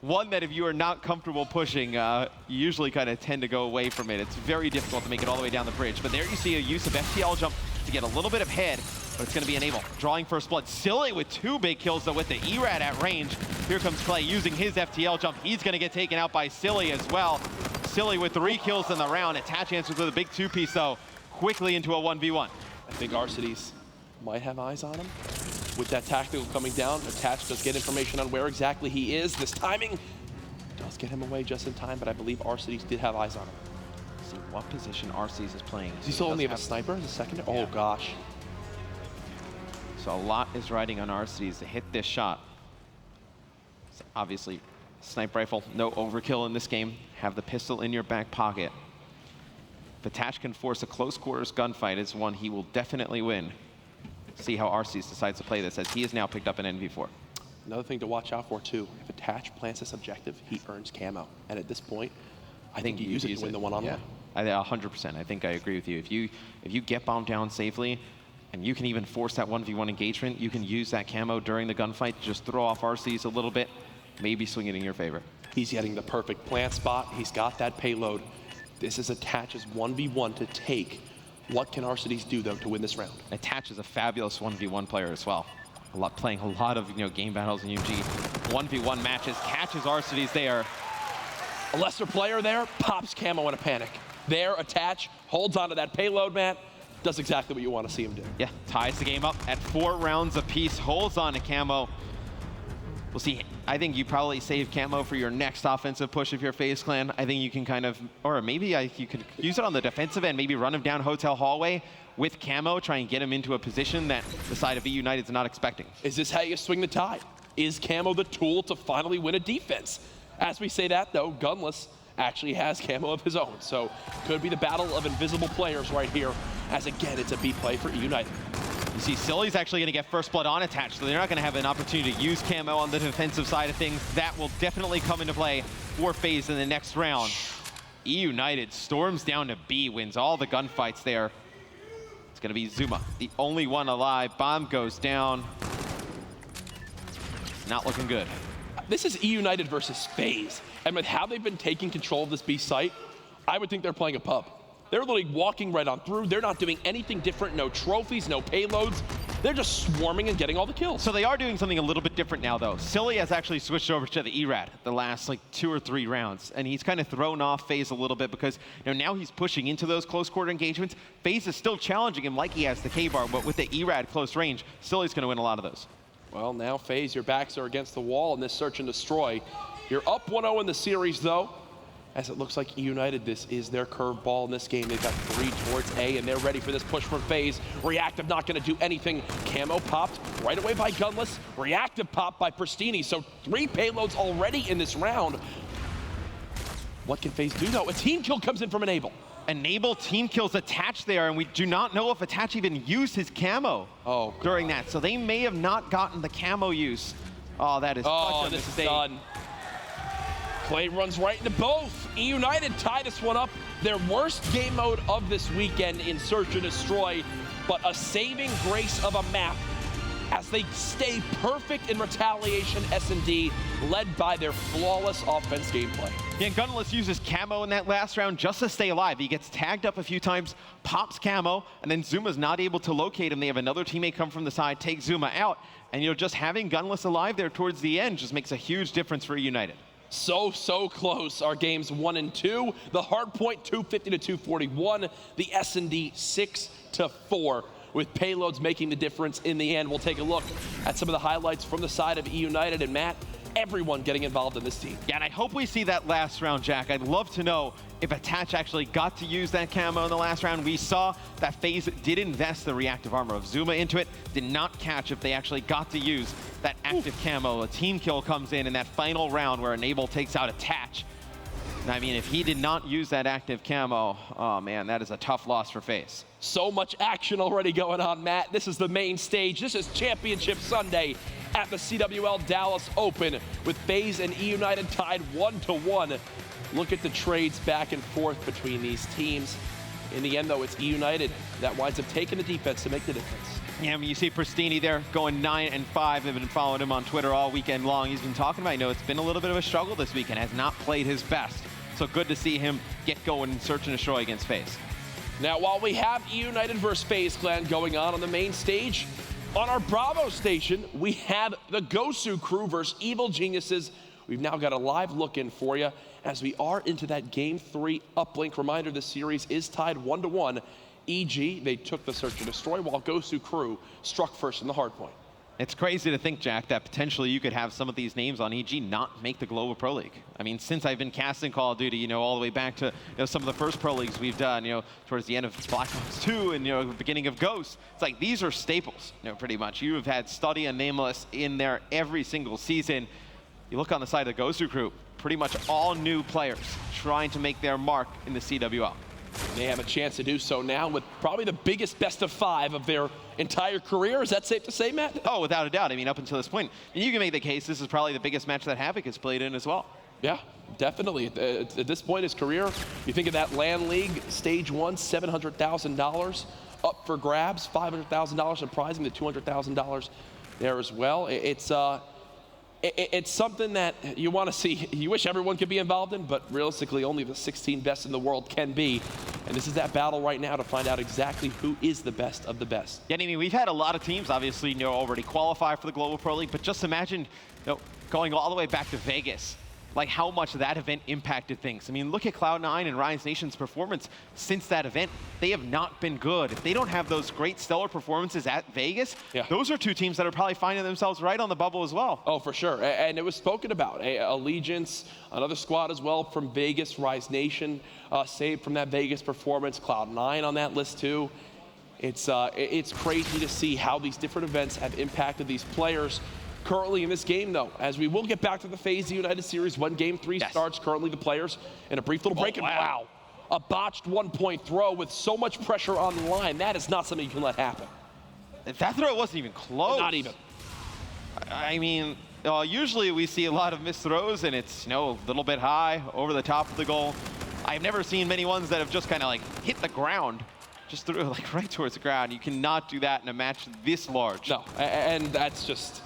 one that if you are not comfortable pushing, you usually kind of tend to go away from it. It's very difficult to make it all the way down the bridge. But there you see a use of FTL jump to get a little bit of head, but it's going to be enabled. Drawing first blood. Silly with 2 big kills, though, with the ERAD at range. Here comes Clay using his FTL jump. He's going to get taken out by Silly as well. Silly with 3 kills in the round. Attach answers with a big 2-piece, though, quickly into a 1v1. I think Arcides might have eyes on him. With that tactical coming down, Attach does get information on where exactly he is. This timing does get him away just in time, but I believe Arcides did have eyes on him. Let's see what position Arcides is playing. Does he still only have a sniper as a second? Yeah. Oh, gosh. So a lot is riding on Arcides to hit this shot. So obviously, sniper rifle, no overkill in this game. Have the pistol in your back pocket. If Attach can force a close quarters gunfight, it's one he will definitely win. See how Arcides decides to play this, as he has now picked up an NV4. Another thing to watch out for, too. If Attach plants this objective, he earns camo. And at this point, I think you use it to win the one-on-one. Yeah. 100%. I think I agree with you. If you get bombed down safely, and you can even force that 1v1 engagement, you can use that camo during the gunfight to just throw off Arcides a little bit, maybe swing it in your favor. He's getting the perfect plant spot. He's got that payload. This is Attach's 1v1 to take. What can Arcides do, though, to win this round? Attach is a fabulous 1v1 player as well. Playing a lot of game battles in UG. 1v1 matches, catches Arcides there. A lesser player there, pops camo in a panic. There, Attach holds onto that payload, Matt. Does exactly what you want to see him do. Yeah, ties the game up at 4 rounds apiece, holds on to camo. We'll see. I think you probably save camo for your next offensive push if you're FaZe Clan. I think you can kind of, or maybe you could use it on the defensive end, maybe run him down hotel hallway with camo, try and get him into a position that the side of eUnited is not expecting. Is this how you swing the tide? Is camo the tool to finally win a defense? As we say that, though, Gunless actually has camo of his own. So could be the battle of invisible players right here, as again, it's a B play for eUnited. You see, Silly's actually going to get first blood on Attach, so they're not going to have an opportunity to use camo on the defensive side of things. That will definitely come into play for FaZe in the next round. eUnited storms down to B, wins all the gunfights there. It's going to be Zuma, the only one alive. Bomb goes down. Not looking good. This is eUnited versus FaZe, and with how they've been taking control of this B site, I would think they're playing a pub. They're literally walking right on through. They're not doing anything different. No trophies, no payloads. They're just swarming and getting all the kills. So they are doing something a little bit different now, though. Silly has actually switched over to the ERAD the last 2 or 3 rounds, and he's kind of thrown off FaZe a little bit because now he's pushing into those close quarter engagements. FaZe is still challenging him like he has the K-bar, but with the ERAD close range, Silly's going to win a lot of those. Well, now FaZe, your backs are against the wall in this search and destroy. You're up 1-0 in the series, though. as it looks like eUnited, this is their curveball in this game. They've got 3 towards A, and they're ready for this push from FaZe. Reactive not going to do anything. Camo popped right away by Gunless. Reactive pop by Pristini. So 3 payloads already in this round. What can FaZe do, though? A team kill comes in from Enable. Enable team kills attached there, and we do not know if Attach even used his camo during that. So they may have not gotten the camo use. Oh, that is such a this mistake. is done. Clay runs right into both. eUnited tie this one up. Their worst game mode of this weekend in Search and Destroy, but a saving grace of a map as they stay perfect in retaliation S&D, led by their flawless offense gameplay. Yeah, Gunless uses camo in that last round just to stay alive. He gets tagged up a few times, pops camo, and then Zuma's not able to locate him. They have another teammate come from the side, take Zuma out, and just having Gunless alive there towards the end just makes a huge difference for eUnited. So close. Our games 1 and 2. The hardpoint 250 to 241. The S&D 6-4. With payloads making the difference in the end. We'll take a look at some of the highlights from the side of eUnited. And Matt, everyone getting involved in this team. Yeah, and I hope we see that last round, Jack. I'd love to know if Attach actually got to use that camo in the last round. We saw that FaZe did invest the reactive armor of Zuma into it. Did not catch if they actually got to use that active camo. A team kill comes in that final round where Enable takes out Attach. I mean, if he did not use that active camo, oh man, that is a tough loss for FaZe. So much action already going on, Matt. This is the main stage. This is Championship Sunday at the CWL Dallas Open with FaZe and eUnited tied 1-1. Look at the trades back and forth between these teams. In the end, though, it's eUnited that winds up taking the defense to make the difference. Yeah, I mean, you see Pristini there going 9-5. I've been following him on Twitter all weekend long. He's been talking about, it's been a little bit of a struggle this weekend, has not played his best. So good to see him get going and search and destroy against FaZe. Now, while we have eUnited versus FaZe Clan going on the main stage, on our Bravo station, we have the Gosu crew versus Evil Geniuses. We've now got a live look in for you as we are into that Game 3 uplink. Reminder, the series is tied 1-1. EG, they took the search and destroy, while Gosu crew struck first in the hardpoint. It's crazy to think, Jack, that potentially you could have some of these names on EG not make the Global Pro League. I mean, since I've been casting Call of Duty, all the way back to some of the first Pro Leagues we've done, towards the end of Black Ops 2 and the beginning of Ghost, it's like these are staples, pretty much. You have had Study and Nameless in there every single season. You look on the side of the Gosu crew, pretty much all new players trying to make their mark in the CWL. They have a chance to do so now with probably the biggest best of 5 of their entire career. Is that safe to say, Matt? Oh, without a doubt. I mean, up until this point. And you can make the case this is probably the biggest match that Havoc has played in as well. Yeah, definitely. At this point in his career, you think of that LAN League, Stage 1, $700,000 up for grabs, $500,000 surprising the $200,000 there as well. It's something that you want to see. You wish everyone could be involved in, but realistically, only the 16 best in the world can be. And this is that battle right now to find out exactly who is the best of the best. Yeah, I mean, we've had a lot of teams, obviously, already qualify for the Global Pro League, but just imagine, going all the way back to Vegas, like how much that event impacted things. I mean, look at Cloud9 and Ryan's Nation's performance since that event. They have not been good. If they don't have those great stellar performances at Vegas, those are two teams that are probably finding themselves right on the bubble as well. Oh, for sure. And it was spoken about. Allegiance, another squad as well from Vegas, Rise Nation, saved from that Vegas performance. Cloud9 on that list too. It's crazy to see how these different events have impacted these players. Currently in this game, though, as we will get back to the FaZe United series when Game 3 starts, currently the players in a brief little break. Wow. A botched one-point throw with so much pressure on the line. That is not something you can let happen. That throw wasn't even close. Not even. I mean, usually we see a lot of missed throws, and it's, a little bit high over the top of the goal. I've never seen many ones that have just kind of hit the ground. Just threw it right towards the ground. You cannot do that in a match this large. No, and that's just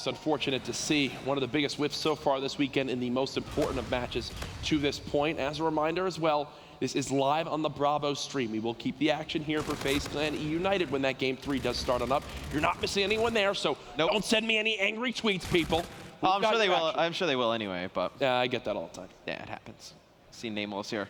unfortunate to see. One of the biggest whiffs so far this weekend in the most important of matches to this point. As a reminder as well, this is live on the Bravo stream. We will keep the action here for FaZe Clan eUnited when that Game 3 does start on up. You're not missing anyone there, so don't send me any angry tweets, people. I'm sure they will. I'm sure they will anyway, but yeah, I get that all the time. Yeah, it happens. See Nameless here,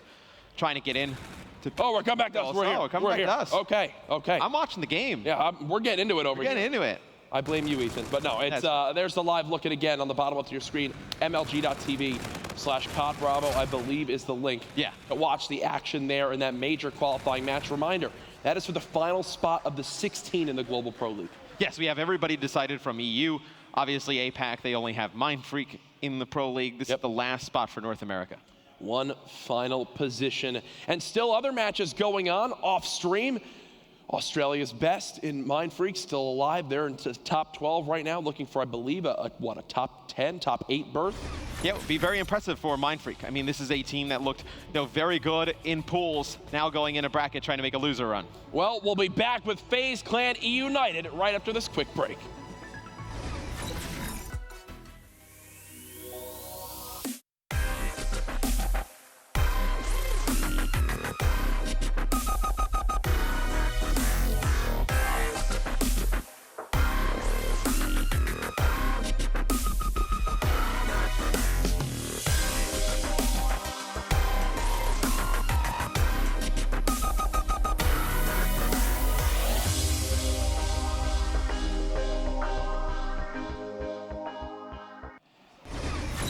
trying to get in. We're coming back to us. We're here. We're coming back to us. Okay. I'm watching the game. Yeah, we're getting into it over here. Getting into it. I blame you, Ethan. But no, it's there's the live looking again on the bottom of your screen, MLG.TV. FaZe.com/COD Bravo, I believe, is the link. Yeah. To watch the action there in that major qualifying match. Reminder, that is for the final spot of the 16 in the Global Pro League. Yes, we have everybody decided from EU. Obviously, APAC, they only have Mindfreak in the Pro League. This is the last spot for North America. One final position. And still other matches going on off stream. Australia's best in Mindfreak still alive. They're into top 12 right now, looking for, I believe, a top 10, top 8 berth. Yeah, it would be very impressive for Mindfreak. I mean, this is a team that looked very good in pools, now going in a bracket trying to make a loser run. Well, we'll be back with FaZe Clan eUnited right after this quick break.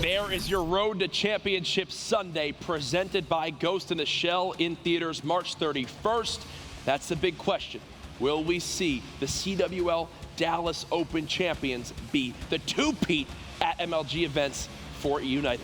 There is your Road to Championship Sunday, presented by Ghost in the Shell, in theaters March 31st. That's the big question. Will we see the CWL Dallas Open champions be the two-peat at MLG events for eUnited?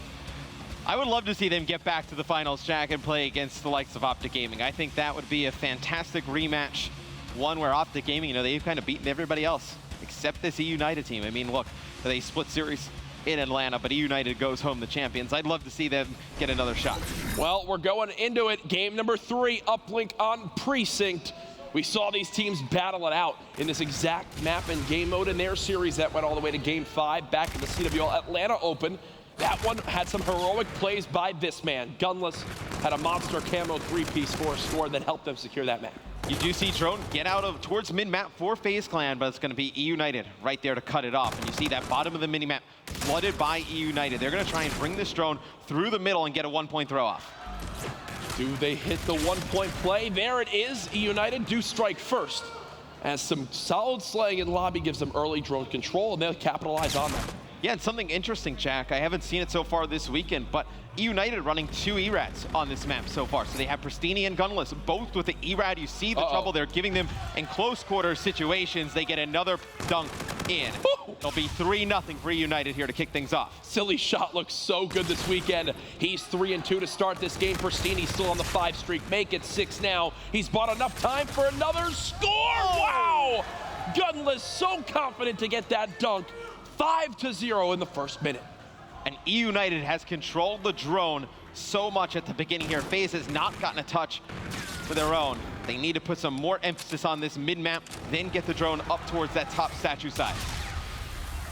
I would love to see them get back to the finals, Jack, and play against the likes of Optic Gaming. I think that would be a fantastic rematch, one where Optic Gaming, they've kind of beaten everybody else, except this eUnited team. I mean, look, they split series in Atlanta, but eUnited goes home the champions. I'd love to see them get another shot. Well, we're going into it. Game number 3, Uplink on Precinct. We saw these teams battle it out in this exact map and game mode in their series that went all the way to Game 5 back in the CWL Atlanta Open. That one had some heroic plays by this man. Gunless had a monster camo 3-piece for a score that helped them secure that map. You do see Drone get out towards mid-map for FaZe Clan, but it's going to be eUnited right there to cut it off. And you see that bottom of the mini-map flooded by eUnited. They're going to try and bring this Drone through the middle and get a 1-point throw off. Do they hit the 1-point play? There it is. eUnited do strike first, as some solid slaying in lobby gives them early drone control, and they'll capitalize on that. Yeah, and something interesting, Jack. I haven't seen it so far this weekend, but eUnited running 2 ERADs on this map so far. So they have Pristini and Gunless, both with the ERAD. You see the trouble they're giving them in close quarter situations. They get another dunk in. It'll be 3-0 for eUnited here to kick things off. Silly shot looks so good this weekend. He's 3-2 to start this game. Pristini still on the 5 streak. Make it 6 now. He's bought enough time for another score. Wow! Gunless so confident to get that dunk. 5-0 in the first minute. And eUnited has controlled the drone so much at the beginning here. FaZe has not gotten a touch for their own. They need to put some more emphasis on this mid-map, then get the drone up towards that top statue side.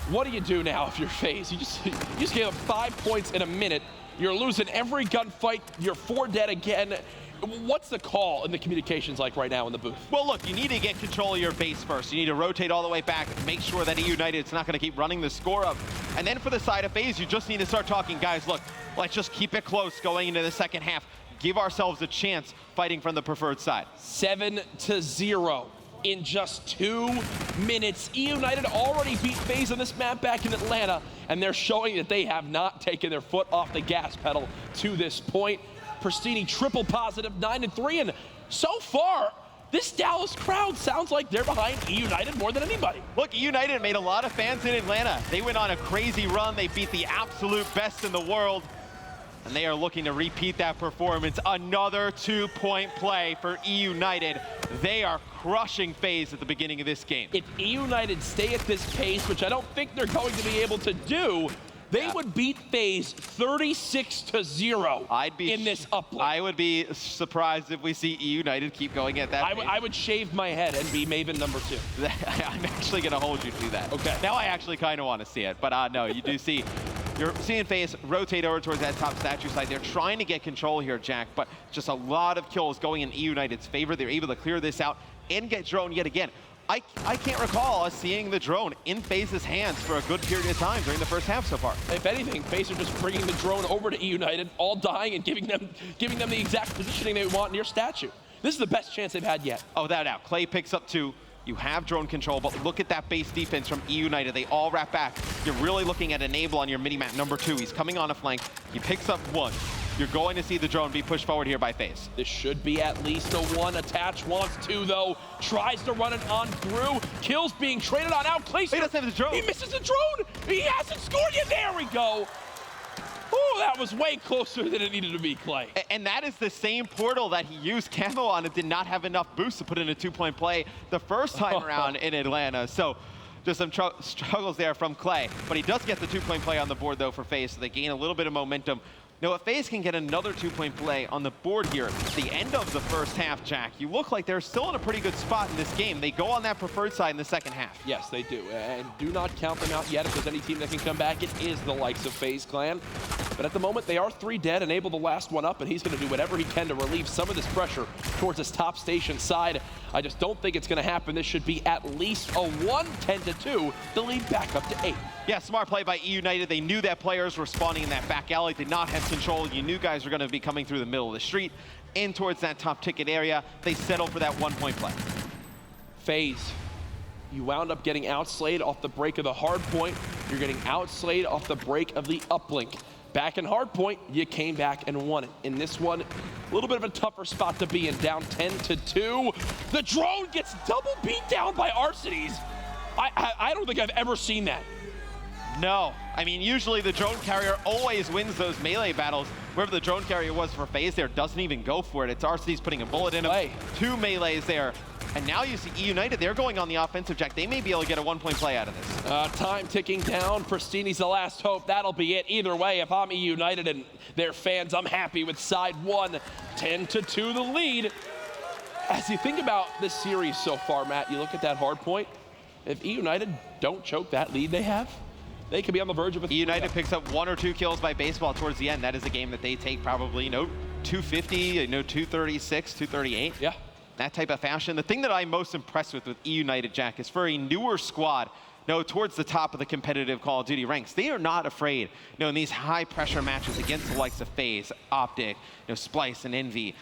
What do you do now if you're FaZe? You just gave up 5 points in a minute. You're losing every gunfight. You're 4 dead again. What's the call in the communications like right now in the booth? Well, look, you need to get control of your base first. You need to rotate all the way back, make sure that eUnited's not going to keep running the score up. And then for the side of FaZe, you just need to start talking, guys, look, let's just keep it close going into the second half. Give ourselves a chance fighting from the preferred side. 7-0 in just 2 minutes. eUnited already beat FaZe on this map back in Atlanta, and they're showing that they have not taken their foot off the gas pedal to this point. Pristini triple positive, 9-3, and so far, this Dallas crowd sounds like they're behind eUnited more than anybody. Look, eUnited made a lot of fans in Atlanta. They went on a crazy run. They beat the absolute best in the world, and they are looking to repeat that performance. Another 2-point play for eUnited. They are crushing FaZe at the beginning of this game. If eUnited stay at this pace, which I don't think they're going to be able to do, they would beat FaZe 36-0 in this uplink. I would be surprised if we see eUnited keep going at that pace. I would shave my head and be Maven number 2. I'm actually going to hold you to that. Okay. Now I actually kind of want to see it, but no, you do see. You're seeing FaZe rotate over towards that top statue side. They're trying to get control here, Jack, but just a lot of kills going in eUnited's favor. They're able to clear this out and get drone yet again. I can't recall us seeing the drone in FaZe's hands for a good period of time during the first half so far. If anything, FaZe are just bringing the drone over to eUnited, all dying and giving them the exact positioning they want near statue. This is the best chance they've had yet. Oh, without a doubt. Clay picks up 2. You have drone control, but look at that base defense from eUnited. They all wrap back. You're really looking at Enable on your mini-map, number 2. He's coming on a flank. He picks up 1. You're going to see the drone be pushed forward here by FaZe. This should be at least a 1. Attach wants 2, though. Tries to run it on through. Kills being traded on out. Clayster. He doesn't have the drone. He misses the drone. He hasn't scored yet. There we go. Oh, that was way closer than it needed to be, Clay. And that is the same portal that he used camo on and did not have enough boost to put in a 2-point play the first time around in Atlanta. So just some struggles there from Clay. But he does get the 2-point play on the board, though, for FaZe, so they gain a little bit of momentum. Now, if FaZe can get another 2-point play on the board here at the end of the first half, Jack, you look like they're still in a pretty good spot in this game. They go on that preferred side in the second half. Yes, they do. And do not count them out yet. If there's any team that can come back, it is the likes of FaZe Clan. But at the moment, they are 3 dead and able the last one up, and he's going to do whatever he can to relieve some of this pressure towards his top station side. I just don't think it's going to happen. This should be at least a 1, 10-2. The lead back up to 8. Yeah, smart play by eUnited. They knew that players were spawning in that back alley, did not have control. You knew guys were going to be coming through the middle of the street, in towards that top ticket area. They settled for that 1-point play. FaZe, you wound up getting outslayed off the break of the hard point. You're getting outslayed off the break of the uplink. Back in hard point, you came back and won it. In this one, a little bit of a tougher spot to be in, down 10-2. The drone gets double beat down by Arcades. I don't think I've ever seen that. No. I mean, usually the drone carrier always wins those melee battles. Wherever the drone carrier was for FaZe there, doesn't even go for it. It's Arcades putting a bullet in him. 2 melees there. And now you see eUnited, they're going on the offensive, Jack. They may be able to get a 1-point play out of this. Time ticking down. Pristini's the last hope. That'll be it. Either way, if I'm eUnited and their fans, I'm happy with side 1. 10-2 the lead. As you think about this series so far, Matt, you look at that hard point. If eUnited don't choke that lead they have, they could be on the verge of a... eUnited picks up 1 or 2 kills by baseball towards the end. That is a game that they take probably, 250, 236, 238. Yeah. That type of fashion. The thing that I'm most impressed with eUnited, Jack, is for a newer squad, towards the top of the competitive Call of Duty ranks, they are not afraid, in these high-pressure matches against the likes of FaZe, Optic, Splice, and Envy.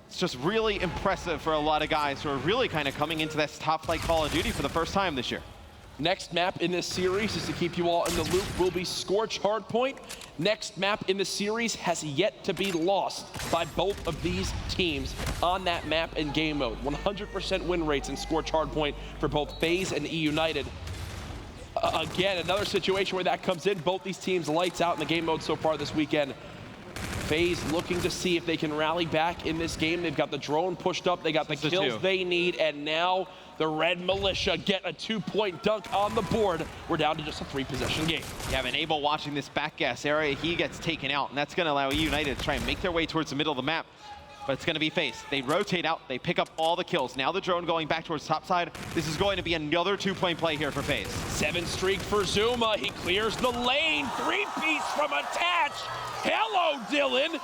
It's just really impressive for a lot of guys who are really kind of coming into this top-flight Call of Duty for the first time this year. Next map in this series, just to keep you all in the loop, will be Scorch Hardpoint. Next map in the series has yet to be lost by both of these teams on that map in game mode. 100% win rates in Scorch Hardpoint for both FaZe and eUnited. Again, another situation where that comes in. Both these teams lights out in the game mode so far this weekend. FaZe looking to see if they can rally back in this game. They've got the drone pushed up. They got the kills they need. And now the Red Militia get a 2-point dunk on the board. We're down to just a 3-possession game. You have Enable watching this back gas area. He gets taken out, and that's going to allow eUnited to try and make their way towards the middle of the map. But it's going to be FaZe. They rotate out. They pick up all the kills. Now the drone going back towards top side. This is going to be another 2-point play here for FaZe. 7 streak for Zuma. He clears the lane. 3-piece from Attach. Hello, Dylan.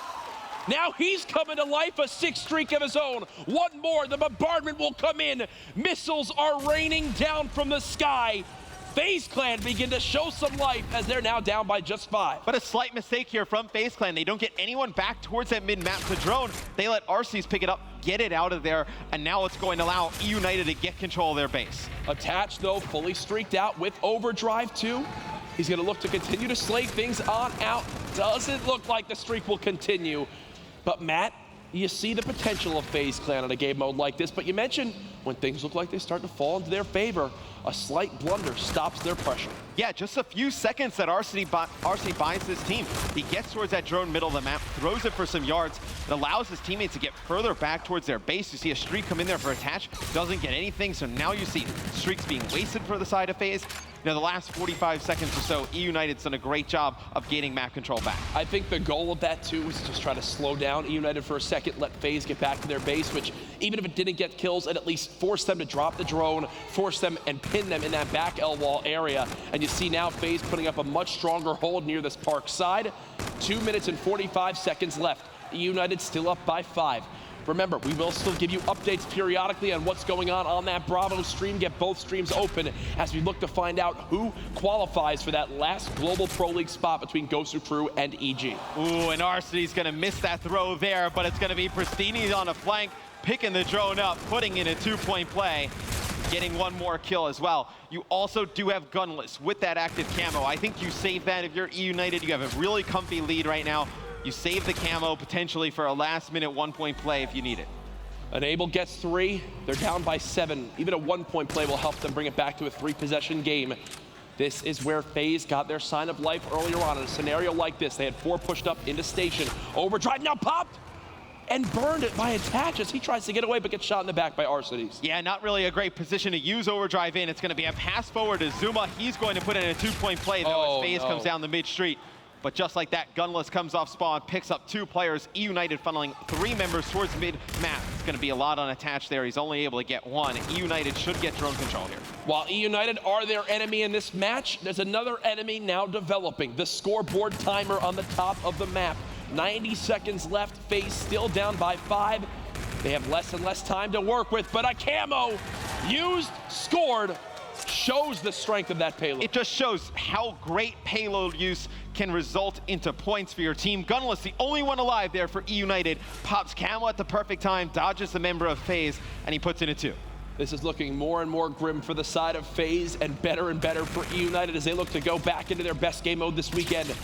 Now he's coming to life, a 6 streak of his own. One more, the bombardment will come in. Missiles are raining down from the sky. FaZe Clan begin to show some life as they're now down by just 5. But a slight mistake here from FaZe Clan. They don't get anyone back towards that mid-map to drone. They let Arcades pick it up, get it out of there, and now it's going to allow eUnited to get control of their base. Attach, though, fully streaked out with Overdrive 2. He's going to look to continue to slay things on out. Doesn't look like the streak will continue. But Matt, you see the potential of FaZe Clan in a game mode like this, but you mentioned when things look like they start to fall into their favor, a slight blunder stops their pressure. Yeah, just a few seconds that RC buys his team. He gets towards that drone middle of the map, throws it for some yards. It allows his teammates to get further back towards their base. You see a streak come in there for Attach, doesn't get anything, so now you see streaks being wasted for the side of FaZe. The last 45 seconds or so, eUnited's done a great job of gaining map control back. I think the goal of that, too, is just try to slow down eUnited for a second, let FaZe get back to their base, which, even if it didn't get kills, it at least forced them to drop the drone, force them and pin them in that back L wall area. And you see now FaZe putting up a much stronger hold near this park side. 2 minutes and 45 seconds left. eUnited still up by 5. Remember, we will still give you updates periodically on what's going on that Bravo stream. Get both streams open as we look to find out who qualifies for that last Global Pro League spot between Ghost Crew and EG. Ooh, and Arcity's gonna miss that throw there, but it's gonna be Pristini on a flank, picking the drone up, putting in a 2-point play. getting one more kill as well. You also do have Gunless with that active camo. I think you save that if you're eUnited. You have a really comfy lead right now. You save the camo potentially for a last-minute one-point play if you need it. Enable gets 3. They're down by 7. Even a one-point play will help them bring it back to a 3-possession game. This is where FaZe got their sign of life earlier on. In a scenario like this, they had 4 pushed up into station. Overdrive now popped and burned it by Attach as he tries to get away but gets shot in the back by Arcades. Yeah, not really a great position to use Overdrive in. It's going to be a pass forward to Zuma. He's going to put in a 2-point play though as FaZe comes down the mid-street. But just like that, Gunless comes off spawn, picks up 2 players. eUnited funneling 3 members towards mid-map. It's going to be a lot on Attach there. He's only able to get 1. eUnited should get drone control here. While eUnited are their enemy in this match, there's another enemy now developing. The scoreboard timer on the top of the map. 90 seconds left. FaZe still down by 5. They have less and less time to work with, but a camo used, scored, shows the strength of that payload. It just shows how great payload use can result into points for your team. Gunless, the only one alive there for eUnited, pops camo at the perfect time, dodges the member of FaZe, and he puts in a 2. This is looking more and more grim for the side of FaZe and better for eUnited as they look to go back into their best game mode this weekend.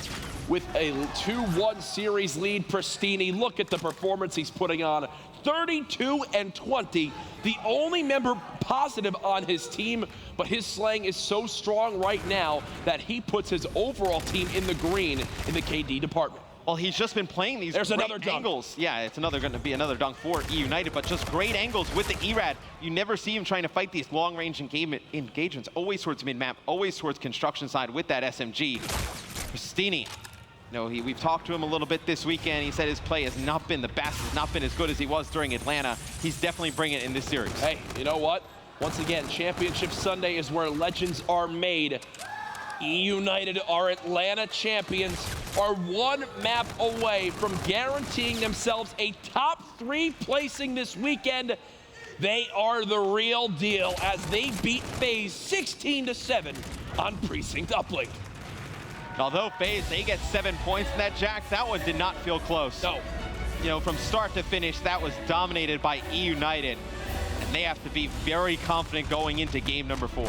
With a 2-1 series lead, Pristini, look at the performance he's putting on. 32-20, the only member positive on his team, but his slang is so strong right now that he puts his overall team in the green in the KD department. Well, he's just been playing these There's great another dunk. angles. Yeah, it's going to be another dunk for eUnited, but just great angles with the ERAD. You never see him trying to fight these long-range engagements, always towards mid-map, always towards construction side with that SMG. Pristini. We've talked to him a little bit this weekend. He said his play has not been the best, has not been as good as he was during Atlanta. He's definitely bringing it in this series. Hey, you know what? Once again, Championship Sunday is where legends are made. eUnited, our Atlanta champions, are 1 map away from guaranteeing themselves a top 3 placing this weekend. They are the real deal as they beat FaZe 16-7 on Precinct Uplink. Although FaZe, they get 7 points in that, Jack, that one did not feel close. No. From start to finish, that was dominated by eUnited, and they have to be very confident going into game number 4.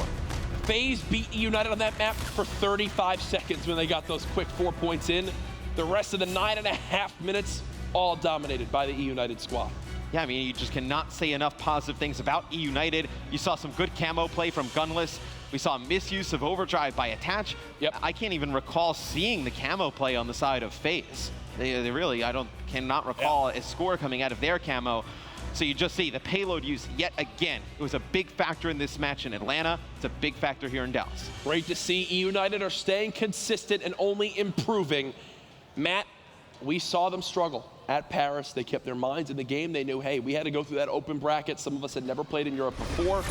FaZe beat eUnited on that map for 35 seconds when they got those quick 4 points in. The rest of the 9.5 minutes, all dominated by the eUnited squad. Yeah, I mean, you just cannot say enough positive things about eUnited. You saw some good camo play from Gunless. We saw misuse of Overdrive by Attach. Yep. I can't even recall seeing the camo play on the side of FaZe. They really, cannot recall a score coming out of their camo. So you just see the payload use yet again. It was a big factor in this match in Atlanta. It's a big factor here in Dallas. Great to see eUnited are staying consistent and only improving. Matt, we saw them struggle at Paris. They kept their minds in the game. They knew, hey, we had to go through that open bracket. Some of us had never played in Europe before.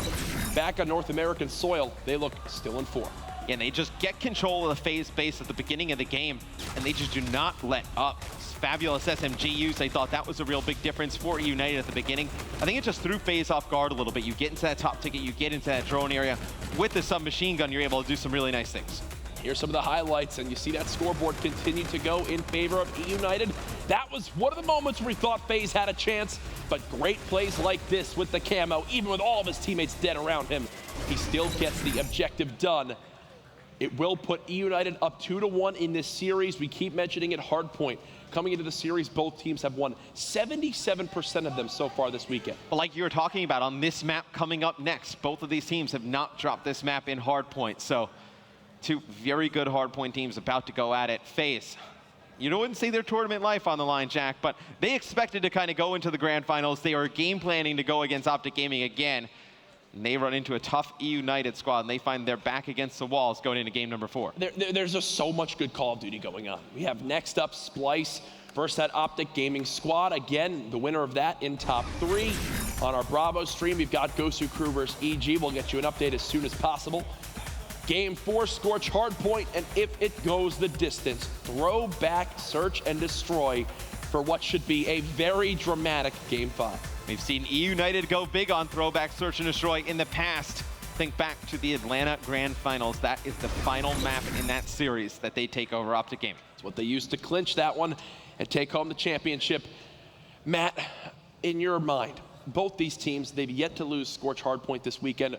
Back on North American soil, they look still in form. And they just get control of the FaZe base at the beginning of the game, and they just do not let up. Fabulous SMG use. They thought that was a real big difference for eUnited at the beginning. I think it just threw FaZe off guard a little bit. You get into that top ticket, you get into that drone area. With the submachine gun, you're able to do some really nice things. Here's some of the highlights, and you see that scoreboard continue to go in favor of eUnited. That was one of the moments where we thought FaZe had a chance, but great plays like this with the camo, even with all of his teammates dead around him, he still gets the objective done. It will put eUnited up 2-1 in this series. We keep mentioning it, hardpoint. Coming into the series, both teams have won 77% of them so far this weekend. But like you were talking about on this map coming up next, both of these teams have not dropped this map in hardpoint. So 2 very good hardpoint teams about to go at it. FaZe, you wouldn't see their tournament life on the line, Jack, but they expected to kind of go into the grand finals. They were game planning to go against Optic Gaming again. And they run into a tough eUnited squad, and they find they're back against the walls going into game number 4. There's just so much good Call of Duty going on. We have next up Splice versus that Optic Gaming squad. Again, the winner of that in top 3. On our Bravo stream, we've got Gosu Crew versus EG. We'll get you an update as soon as possible. Game 4, Scorch Hardpoint, and if it goes the distance, throw back, search, and destroy for what should be a very dramatic Game 5. We've seen eUnited go big on throwback, search, and destroy in the past. Think back to the Atlanta Grand Finals. That is the final map in that series that they take over Optic Gaming. It's what they used to clinch that one and take home the championship. Matt, in your mind, both these teams, they've yet to lose Scorch Hardpoint this weekend.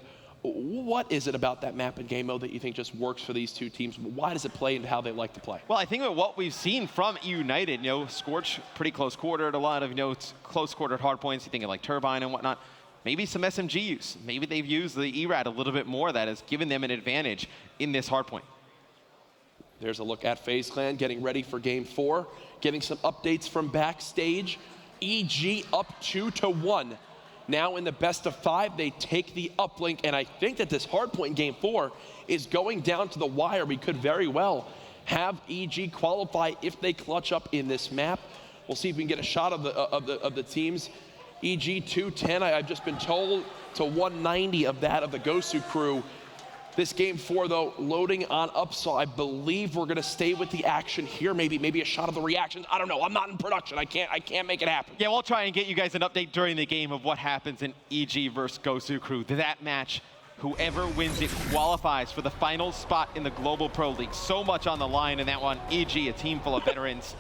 What is it about that map and game mode that you think just works for these two teams? Why does it play into how they like to play? Well, I think that what we've seen from eUnited, Scorch, pretty close quartered, a lot of, close quartered hard points. You think of like Turbine and whatnot. Maybe some SMG use. Maybe they've used the ERAD a little bit more. That has given them an advantage in this hard point. There's a look at FaZe Clan getting ready for game 4. Getting some updates from backstage. EG up 2-1. Now in the best of 5, they take the uplink, and I think that this hard point in game 4 is going down to the wire. We could very well have EG qualify if they clutch up in this map. We'll see if we can get a shot of the teams. EG 210, I've just been told, to 190 of that of the Gosu crew. This game 4, though, loading on Upsaw. I believe we're gonna stay with the action here. Maybe a shot of the reactions. I don't know. I'm not in production. I can't make it happen. Yeah, we'll try and get you guys an update during the game of what happens in EG versus Gosu crew. That match, whoever wins it qualifies for the final spot in the Global Pro League. So much on the line in that one. EG, a team full of veterans.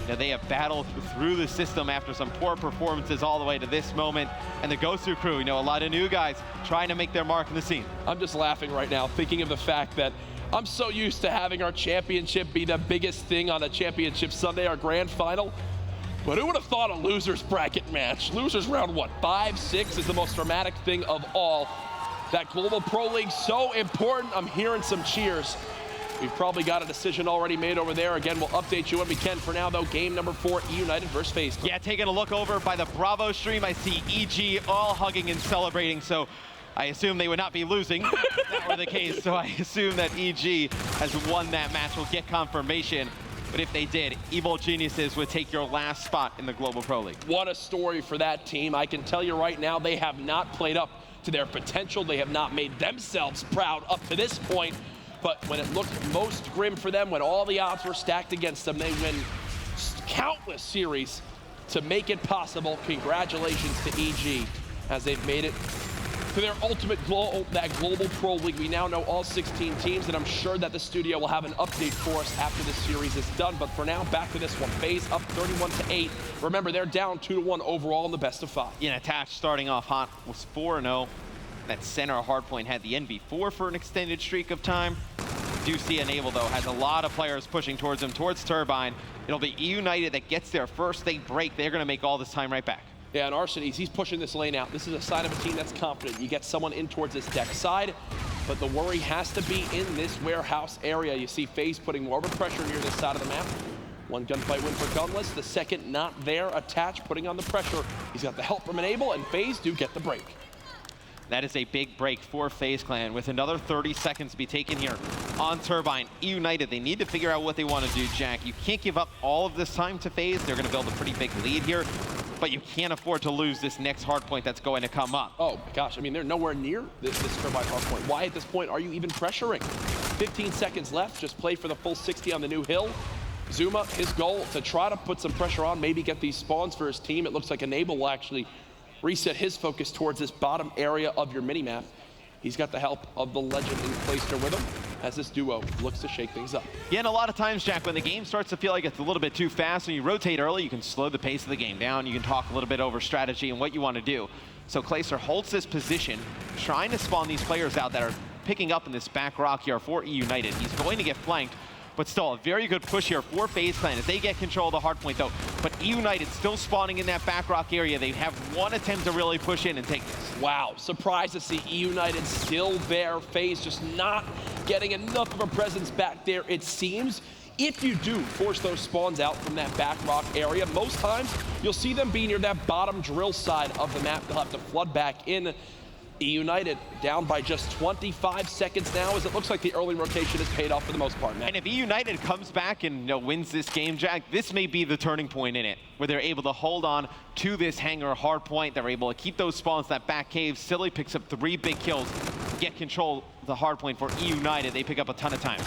They have battled through the system after some poor performances all the way to this moment. And the Gosu crew, a lot of new guys trying to make their mark in the scene. I'm just laughing right now, thinking of the fact that I'm so used to having our championship be the biggest thing on a championship Sunday, our grand final. But who would have thought a loser's bracket match? Losers round, what, 5, 6 is the most dramatic thing of all. That Global Pro League, so important. I'm hearing some cheers. We've probably got a decision already made over there. Again, we'll update you when we can. For now, though, game number 4, eUnited versus FaZe. Yeah, taking a look over by the Bravo stream, I see EG all hugging and celebrating, so I assume they would not be losing if that were the case. So I assume that EG has won that match. We'll get confirmation. But if they did, Evil Geniuses would take your last spot in the Global Pro League. What a story for that team. I can tell you right now, they have not played up to their potential. They have not made themselves proud up to this point. But when it looked most grim for them, when all the odds were stacked against them, they win countless series to make it possible. Congratulations to EG as they've made it to their ultimate that Global Pro League. We now know all 16 teams, and I'm sure that the studio will have an update for us after this series is done. But for now, back to this one. FaZe up 31-8. Remember, they're down 2-1 overall in the best of 5. Attach starting off hot was 4-0. That center hardpoint had the NV4 for an extended streak of time. Do see Enable, though, has a lot of players pushing towards him, towards Turbine. It'll be eUnited that gets there first. They break. They're going to make all this time right back. Yeah, and Arsenies, he's pushing this lane out. This is a sign of a team that's confident. You get someone in towards this deck side, but the worry has to be in this warehouse area. You see FaZe putting more of a pressure near this side of the map. One gunfight win for Gunless. The second not there. Attach putting on the pressure. He's got the help from Enable, and FaZe do get the break. That is a big break for FaZe Clan with another 30 seconds to be taken here on Turbine. eUnited, they need to figure out what they want to do, Jack. You can't give up all of this time to FaZe. They're going to build a pretty big lead here, but you can't afford to lose this next hard point that's going to come up. Oh my gosh, I mean, they're nowhere near this Turbine hard point. Why at this point are you even pressuring? 15 seconds left, just play for the full 60 on the new hill. Zuma, his goal to try to put some pressure on, maybe get these spawns for his team. It looks like Enable will actually reset his focus towards this bottom area of your minimap. He's got the help of the legend in Clayster with him as this duo looks to shake things up. Yeah, and a lot of times, Jack, when the game starts to feel like it's a little bit too fast, when you rotate early, you can slow the pace of the game down. You can talk a little bit over strategy and what you want to do. So Clayster holds this position, trying to spawn these players out that are picking up in this back rock here for eUnited. He's going to get flanked, but still a very good push here for FaZe Clan as they get control of the hard point, though. But eUnited still spawning in that back rock area. They have one attempt to really push in and take this. Wow, surprised to see eUnited still there. FaZe just not getting enough of a presence back there, it seems. If you do force those spawns out from that back rock area, most times you'll see them be near that bottom drill side of the map. They'll have to flood back in. eUnited down by just 25 seconds now, as it looks like the early rotation has paid off for the most part, man. And if eUnited comes back and wins this game, Jack, this may be the turning point in it, where they're able to hold on to this hangar hard point. They're able to keep those spawns, that back cave. Silly picks up 3 big kills, get control of the hard point for eUnited. They pick up a ton of time.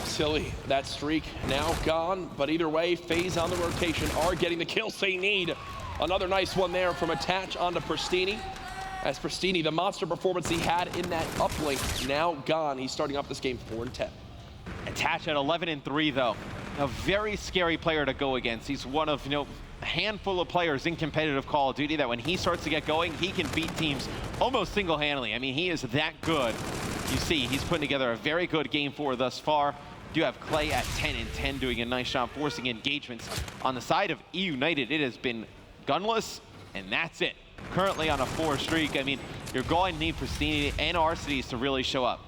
Silly, that streak now gone, but either way, FaZe on the rotation are getting the kills they need. Another nice one there from Attach onto Pristini. As Pristini, the monster performance he had in that uplink, now gone. He's starting off this game 4-10. Attach at 11-3, though. A very scary player to go against. He's one of, handful of players in competitive Call of Duty that when he starts to get going, he can beat teams almost single-handedly. I mean, he is that good. You see, he's putting together a very good game 4 thus far. Do have Clay at 10-10 doing a nice job forcing engagements. On the side of eUnited, it has been gunless, and that's it. Currently on a 4 streak. I mean, you're going to need Pristini and Arcides to really show up.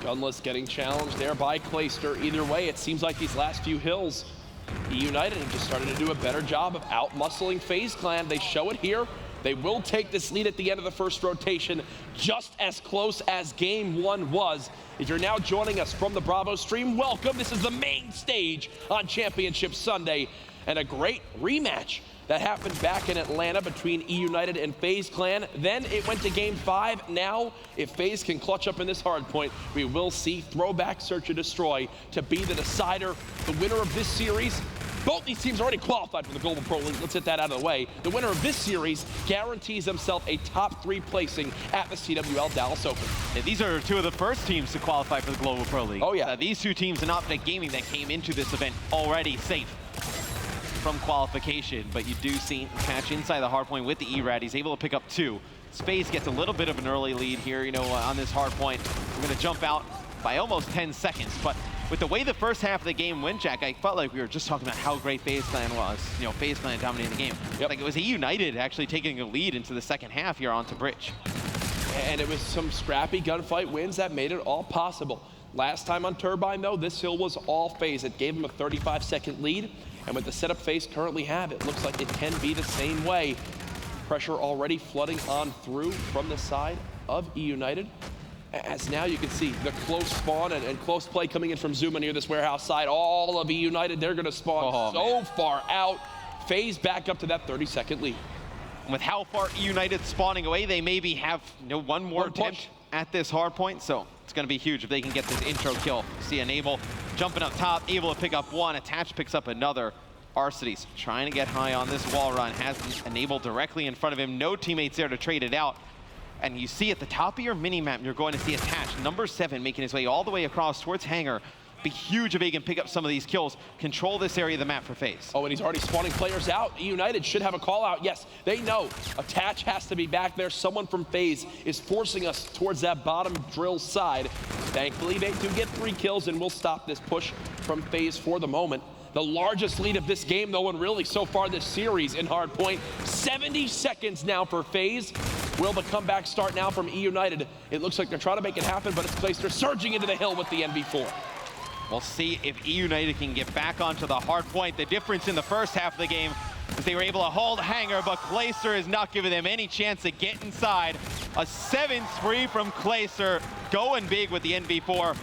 Gunless getting challenged there by Clayster. Either way, it seems like these last few hills, eUnited have just started to do a better job of out-muscling FaZe Clan. They show it here. They will take this lead at the end of the first rotation, just as close as game 1 was. If you're now joining us from the Bravo stream, welcome. This is the main stage on Championship Sunday, and a great rematch that happened back in Atlanta between eUnited and FaZe Clan. Then it went to game 5. Now, if FaZe can clutch up in this hard point, we will see Throwback Search and Destroy to be the decider. The winner of this series, both these teams already qualified for the Global Pro League. Let's get that out of the way. The winner of this series guarantees himself a top 3 placing at the CWL Dallas Open. And these are 2 of the first teams to qualify for the Global Pro League. Oh, yeah. These 2 teams in Optic Gaming that came into this event already safe from qualification, but you do see catch inside the hard point with the E-Rad. He's able to pick up 2. Space gets a little bit of an early lead here, you know, on this hard point. We're going to jump out by almost 10 seconds, but with the way the first half of the game went, Jack, I felt like we were just talking about how great FaZe Clan was. You know, FaZe Clan dominating the game. Yep. Like it was eUnited actually taking a lead into the second half here onto Bridge. And it was some scrappy gunfight wins that made it all possible. Last time on Turbine, though, this hill was all FaZe. It gave them a 35-second lead. And with the setup FaZe currently have, it looks like it can be the same way. Pressure already flooding on through from the side of eUnited. As now you can see the close spawn and close play coming in from Zuma near this warehouse side. All of eUnited, they're going to spawn far out. FaZe back up to that 30-second lead. With how far eUnited spawning away, they maybe have one more attempt at this hard point. So it's going to be huge if they can get this intro kill. See Enable jumping up top, able to pick up 1. Attach picks up another. Arcides trying to get high on this wall run. Has Enable directly in front of him. No teammates there to trade it out. And you see at the top of your mini-map, you're going to see Attach, number 7, making his way all the way across towards Hangar. Be huge if he can pick up some of these kills, control this area of the map for FaZe. Oh, and he's already spawning players out. eUnited should have a call out. Yes, they know Attach has to be back there. Someone from FaZe is forcing us towards that bottom drill side. Thankfully, they do get 3 kills, and we'll stop this push from FaZe for the moment. The largest lead of this game, though, and really so far this series in hardpoint. 70 seconds now for FaZe. Will the comeback start now from eUnited? It looks like they're trying to make it happen, but it's Clayster surging into the hill with the NV4. We'll see if eUnited can get back onto the hard point. The difference in the first half of the game is they were able to hold Hangar, but Clayster is not giving them any chance to get inside. A 7th free from Clayster, going big with the NV4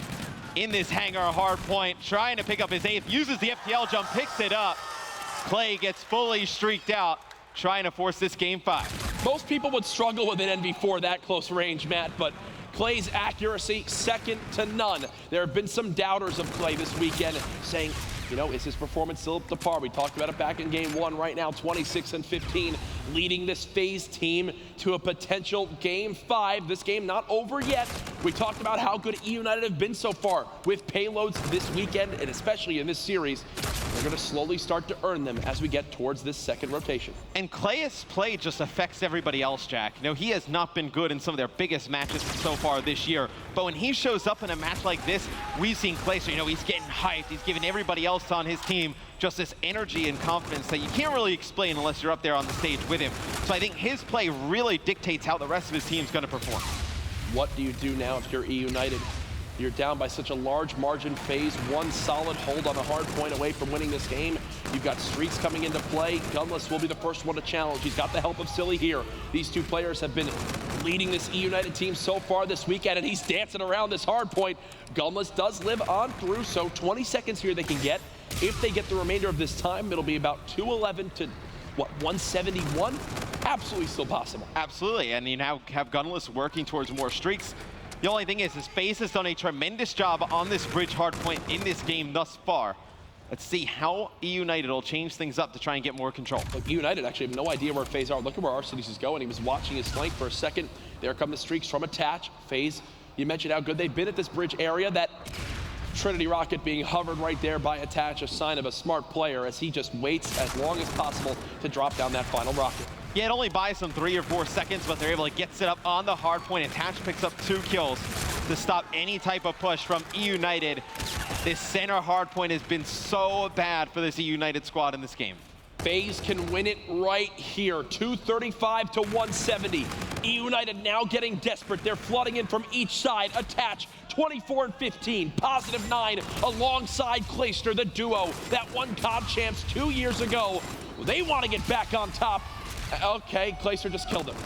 in this Hangar hard point, trying to pick up his 8th, uses the FTL jump, picks it up. Clay gets fully streaked out, trying to force this game 5. Most people would struggle with an NV4 that close range, Matt, but Clay's accuracy, second to none. There have been some doubters of Clay this weekend saying, you know, is his performance still up to par? We talked about it back in game 1. Right now, 26-15, leading this FaZe team to a potential game 5. This game not over yet. We talked about how good eUnited have been so far with payloads this weekend, and especially in this series. They're going to slowly start to earn them as we get towards this second rotation. And Clay's play just affects everybody else, Jack. You know, he has not been good in some of their biggest matches so far this year. But when he shows up in a match like this, we've seen Clay, so, you know, he's getting hyped. He's giving everybody else on his team just this energy and confidence that you can't really explain unless you're up there on the stage with him. So I think his play really dictates how the rest of his team's going to perform. What do you do now if you're eUnited? You're down by such a large margin. FaZe, 1 solid hold on the hard point away from winning this game. You've got streaks coming into play. Gunless will be the first one to challenge. He's got the help of Silly here. These 2 players have been leading this eUnited team so far this weekend, and he's dancing around this hard point. Gunless does live on through, so 20 seconds here they can get. If they get the remainder of this time, it'll be about 211 to, what, 171? Absolutely still possible. Absolutely, and you now have Gunless working towards more streaks. The only thing is FaZe has done a tremendous job on this bridge hardpoint in this game thus far. Let's see how eUnited will change things up to try and get more control. Look, eUnited actually have no idea where FaZe are. Look at where Arcides is going. He was watching his flank for a second. There come the streaks from Attach. FaZe, you mentioned how good they've been at this bridge area. That Trinity Rocket being hovered right there by Attach, a sign of a smart player as he just waits as long as possible to drop down that final rocket. Yeah, it only buys them 3 or 4 seconds, but they're able to get set up on the hard point. Attach picks up 2 kills to stop any type of push from eUnited. This center hard point has been so bad for this eUnited squad in this game. FaZe can win it right here, 235 to 170. eUnited now getting desperate. They're flooding in from each side. Attach 24 and 15, +9 alongside Clayster, the duo that won COD champs 2 years ago. They want to get back on top. Okay, Clayster just killed him.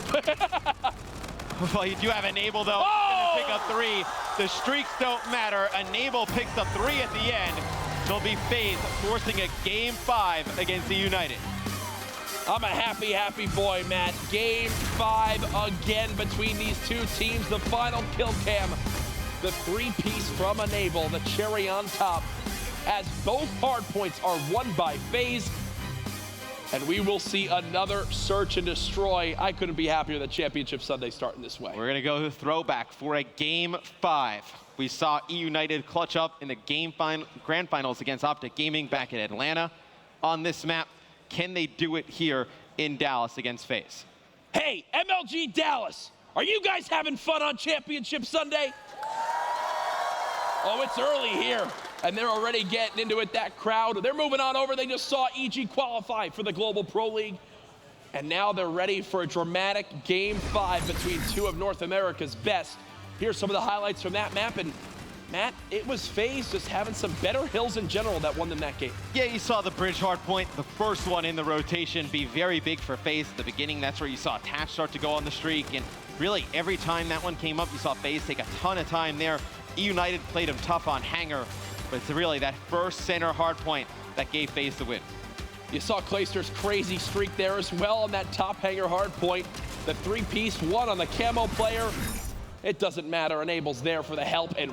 Well, you do have Enable though. Oh! He's gonna pick up 3. The streaks don't matter. Enable picks up 3 at the end. It'll be FaZe forcing a Game 5 against eUnited. I'm a happy, happy boy, Matt. Game 5 again between these two teams. The final kill cam. The 3-piece from Enable, the cherry on top, as both hard points are won by FaZe. And we will see another search and destroy. I couldn't be happier that Championship Sunday starting this way. We're gonna go to throwback for a Game 5. We saw eUnited clutch up in the grand finals against Optic Gaming back in Atlanta. On this map, can they do it here in Dallas against FaZe? Hey, MLG Dallas, are you guys having fun on Championship Sunday? Oh, it's early here, and they're already getting into it, that crowd. They're moving on over. They just saw EG qualify for the Global Pro League, and now they're ready for a dramatic Game 5 between two of North America's best. Here's some of the highlights from that map, and Matt, it was FaZe just having some better hills in general that won them that game. Yeah, you saw the bridge hard point, the first one in the rotation, be very big for FaZe at the beginning. That's where you saw Attach start to go on the streak, and really every time that one came up, you saw FaZe take a ton of time there. eUnited played them tough on Hangar, but it's really that first center hard point that gave FaZe the win. You saw Clayster's crazy streak there as well on that top Hangar hard point. The 3-piece one on the camo player. It doesn't matter, Enable's there for the help, and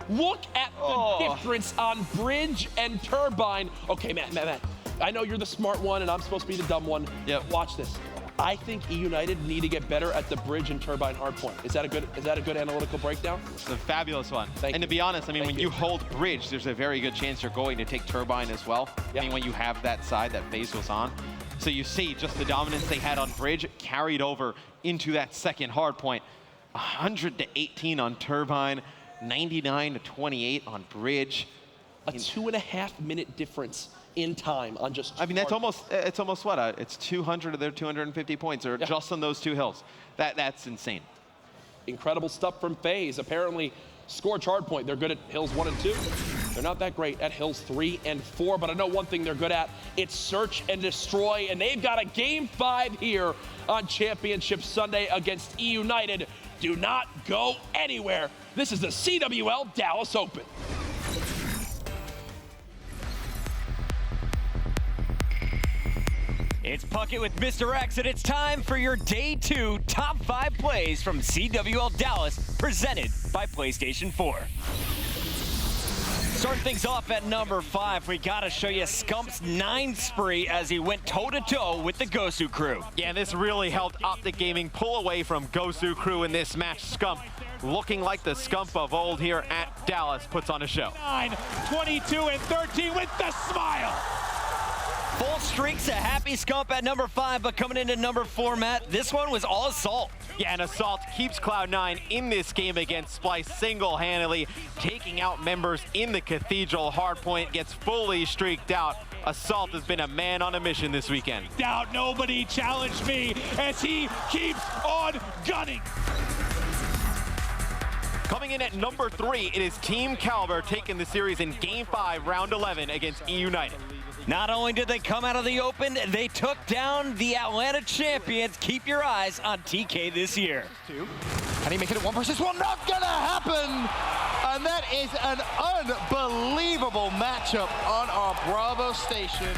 look at the difference on Bridge and Turbine. Okay, Matt, I know you're the smart one and I'm supposed to be the dumb one. Yep. Watch this. I think eUnited need to get better at the Bridge and Turbine hardpoint. Is that a good analytical breakdown? It's a fabulous one. Thank and you. to be honest, I mean, Thank when you. you hold Bridge, there's a very good chance you're going to take Turbine as well. Yeah. I mean, when you have that side that FaZe was on. So you see just the dominance they had on Bridge carried over into that second hard point. 100 to 18 on Turbine, 99 to 28 on Bridge. A 2.5 minute difference in time on just. I mean, that's almost, it's almost what? It's 200 of their 250 points, or just on those 2 hills. That's insane. Incredible stuff from FaZe. Apparently, Scorch hardpoint, they're good at hills 1 and 2. They're not that great at hills 3 and 4, but I know one thing they're good at. It's search and destroy, and they've got a Game 5 here on Championship Sunday against eUnited. Do not go anywhere. This is the CWL Dallas Open. It's Puckett with Mr. X, and it's time for your Day 2 Top 5 Plays from CWL Dallas, presented by PlayStation 4. Starting things off at number 5, we gotta show you Scump's 9 spree as he went toe-to-toe with the Gosu crew. Yeah, this really helped Optic Gaming pull away from Gosu crew in this match. Scump, looking like the Scump of old here at Dallas, puts on a show. 9, 22, and 13 with the smile. Full streaks, a happy Scump at number 5, but coming into number 4, Matt, this one was all Assault. Yeah, and Assault keeps Cloud9 in this game against Splice single-handedly, taking out members in the Cathedral. Hardpoint gets fully streaked out. Assault has been a man on a mission this weekend. Doubt nobody challenged me as he keeps on gunning. Coming in at number 3, it is Team Caliber taking the series in Game 5, Round 11 against eUnited. Not only did they come out of the Open, they took down the Atlanta champions. Keep your eyes on TK this year. Can he make it at 1 versus 1? Not gonna happen! And that is an unbelievable matchup on our Bravo station.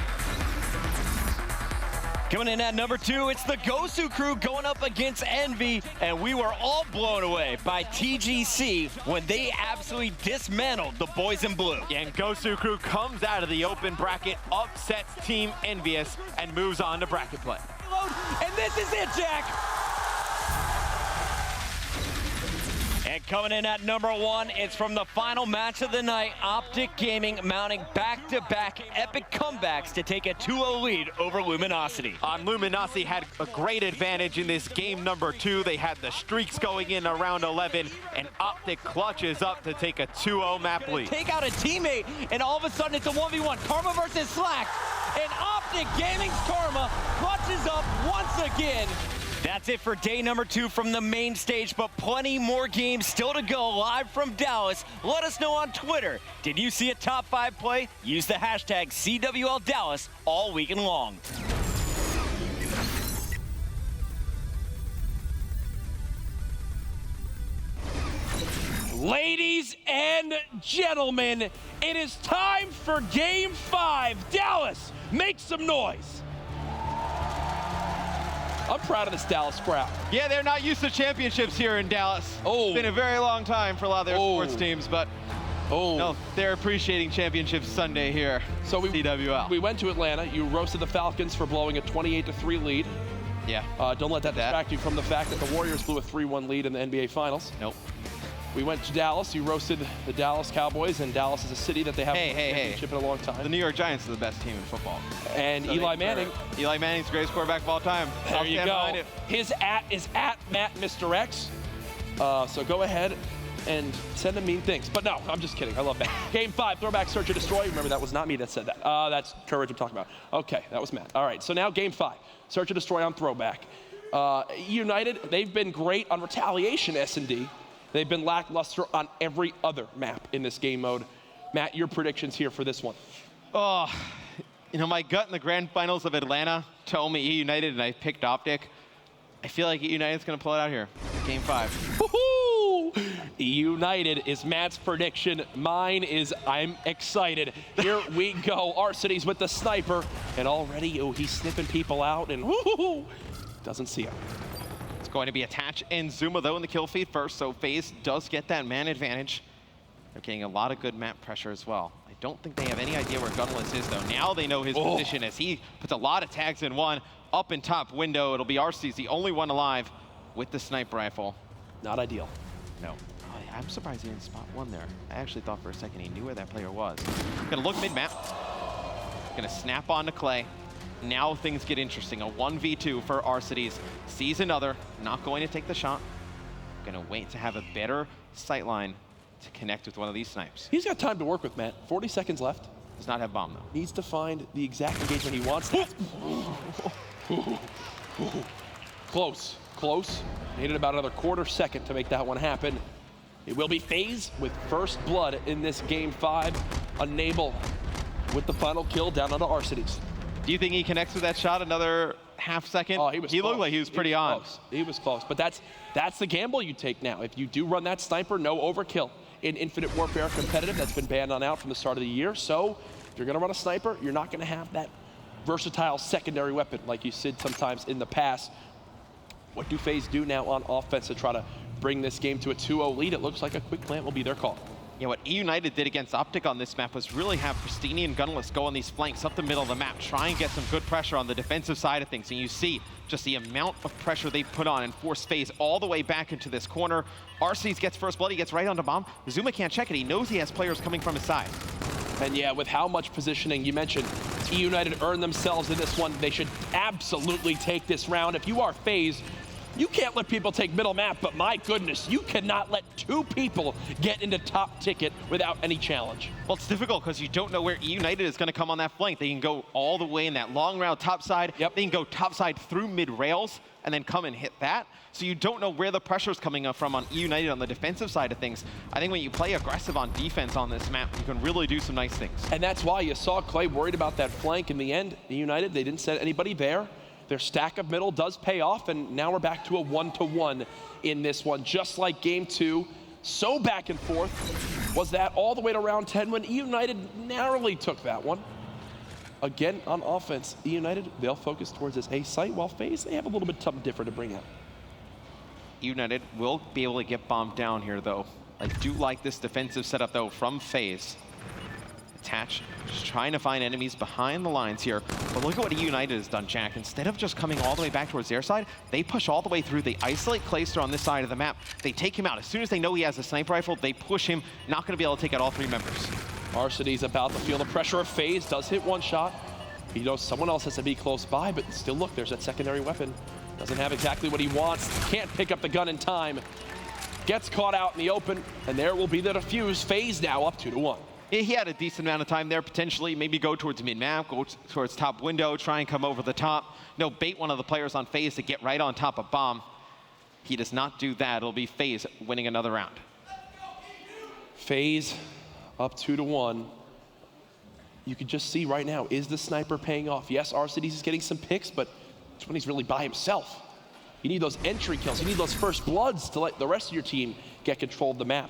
Coming in at number 2, it's the Gosu crew going up against Envy, and we were all blown away by TGC when they absolutely dismantled the boys in blue. Yeah, and Gosu crew comes out of the open bracket, upsets Team Envious, and moves on to bracket play. And this is it, Jack! And coming in at number 1. It's from the final match of the night. Optic Gaming mounting back-to-back epic comebacks to take a 2-0 lead over Luminosity. Luminosity had a great advantage in this game number 2. They had the streaks going in around 11, and Optic clutches up to take a 2-0 map lead. Take out a teammate, and all of a sudden it's a 1v1. Karma versus Slack, and Optic Gaming's Karma clutches up once again. That's it for day number 2 from the main stage, but plenty more games still to go live from Dallas. Let us know on Twitter. Did you see a top 5 play? Use the hashtag CWLDallas all weekend long. Ladies and gentlemen, it is time for Game 5. Dallas, make some noise. I'm proud of this Dallas crowd. Yeah, they're not used to championships here in Dallas. It's been a very long time for a lot of their sports teams, but no, they're appreciating Championship Sunday here. So CWL. We went to Atlanta. You roasted the Falcons for blowing a 28-3 lead. Yeah. Don't let that distract you from the fact that the Warriors blew a 3-1 lead in the NBA Finals. Nope. We went to Dallas. You roasted the Dallas Cowboys, and Dallas is a city that they haven't won a championship in a long time. The New York Giants are the best team in football. And so Eli Manning. Eli Manning's the greatest quarterback of all time. There you go. His @ is @Matt Mr. X. So go ahead and send him mean things. But no, I'm just kidding. I love that. Game 5, throwback, search and destroy. Remember, that was not me that said that. That's Courage I'm talking about. Okay, that was Matt. All right, so now Game 5, search and destroy on throwback. United, they've been great on retaliation, S&D. They've been lackluster on every other map in this game mode. Matt, your predictions here for this one. Oh, you know, my gut in the grand finals of Atlanta told me eUnited, and I picked Optic. I feel like eUnited's going to pull it out here. Game 5. Woohoo! eUnited is Matt's prediction. Mine is I'm excited. Here we go. Arcity's with the sniper, and already, he's sniffing people out, and woohoo! Doesn't see him. Going to be Attach and Zuma, though, in the kill feed first, so FaZe does get that man advantage. They're getting a lot of good map pressure as well. I don't think they have any idea where Gunless is, though. Now they know his position as he puts a lot of tags in one. Up in top window, it'll be RC's the only one alive with the sniper rifle. Not ideal. No. I'm surprised he didn't spot one there. I actually thought for a second he knew where that player was. Gonna look mid-map. Gonna snap onto Clay. Now things get interesting. A 1v2 for Arcities. Sees another, not going to take the shot. Gonna wait to have a better sightline to connect with one of these snipes. He's got time to work with, Matt. 40 seconds left. Does not have bomb, though. Needs to find the exact engagement he wants. Close, close. Needed about another quarter second to make that one happen. It will be FaZe with first blood in this Game 5. Unable with the final kill down onto Arcities. Do you think he connects with that shot another half second? Oh, he was He close. looked like he was pretty on. Close. He was close, but that's the gamble you take now. If you do run that sniper, no overkill. In Infinite Warfare competitive, that's been banned on out from the start of the year. So if you're gonna run a sniper, you're not gonna have that versatile secondary weapon like you said sometimes in the past. What do FaZe do now on offense to try to bring this game to a 2-0 lead? It looks like a quick plant will be their call. Yeah, what eUnited did against Optic on this map was really have Pristini and Gunless go on these flanks up the middle of the map, try and get some good pressure on the defensive side of things. And you see just the amount of pressure they put on and force FaZe all the way back into this corner. Arcees gets first blood, he gets right onto bomb. Zuma can't check it, he knows he has players coming from his side. And yeah, with how much positioning you mentioned, eUnited earned themselves in this one. They should absolutely take this round. If you are FaZe, you can't let people take middle map, but my goodness, you cannot let 2 people get into top ticket without any challenge. Well, it's difficult because you don't know where eUnited is going to come on that flank. They can go all the way in that long route top side. Yep. They can go top side through mid rails and then come and hit that. So you don't know where the pressure is coming up from on eUnited on the defensive side of things. I think when you play aggressive on defense on this map, you can really do some nice things. And that's why you saw Clay worried about that flank in the end. eUnited, they didn't send anybody there. Their stack of middle does pay off, and now we're back to a 1-to-1 in this one, just like Game 2. So back and forth was that all the way to round 10 when eUnited narrowly took that one. Again, on offense, eUnited, they'll focus towards this A site, while FaZe, they have a little bit something different to bring out. eUnited will be able to get bombed down here, though. I do like this defensive setup, though, from FaZe. Attach, just trying to find enemies behind the lines here. But look at what eUnited has done, Jack. Instead of just coming all the way back towards their side, they push all the way through. They isolate Clayster on this side of the map. They take him out. As soon as they know he has a sniper rifle, they push him. Not going to be able to take out all 3 members. Varsity's about to feel the pressure of FaZe. Does hit 1 shot. He knows someone else has to be close by, but still look, there's that secondary weapon. Doesn't have exactly what he wants. Can't pick up the gun in time. Gets caught out in the open, and there will be the defuse. FaZe now up 2-1. He had a decent amount of time there, potentially. Maybe go towards mid-map, go towards top window, try and come over the top. No, bait one of the players on FaZe to get right on top of Bomb. He does not do that. It'll be FaZe winning another round. FaZe up 2-1. You can just see right now, is the sniper paying off? Yes, Arcides is getting some picks, but it's when he's really by himself. You need those entry kills. You need those first bloods to let the rest of your team get control of the map.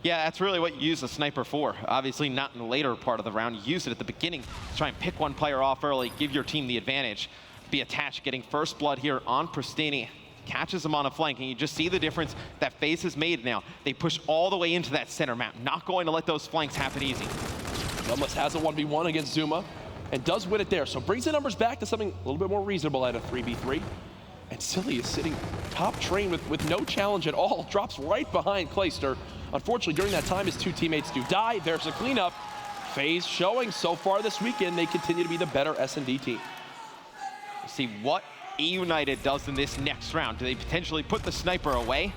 Yeah, that's really what you use a sniper for. Obviously not in the later part of the round. You use it at the beginning to try and pick one player off early, give your team the advantage. Be attached, getting first blood here on Pristini. Catches him on a flank, and you just see the difference that FaZe has made now. They push all the way into that center map, not going to let those flanks happen easy. Gunless has a 1v1 against Zuma and does win it there. So brings the numbers back to something a little bit more reasonable at a 3v3. And Silly is sitting top train with no challenge at all. Drops right behind Clayster. Unfortunately, during that time, his 2 teammates do die. There's a cleanup. FaZe showing so far this weekend they continue to be the better S&D team. See what eUnited does in this next round. Do they potentially put the sniper away?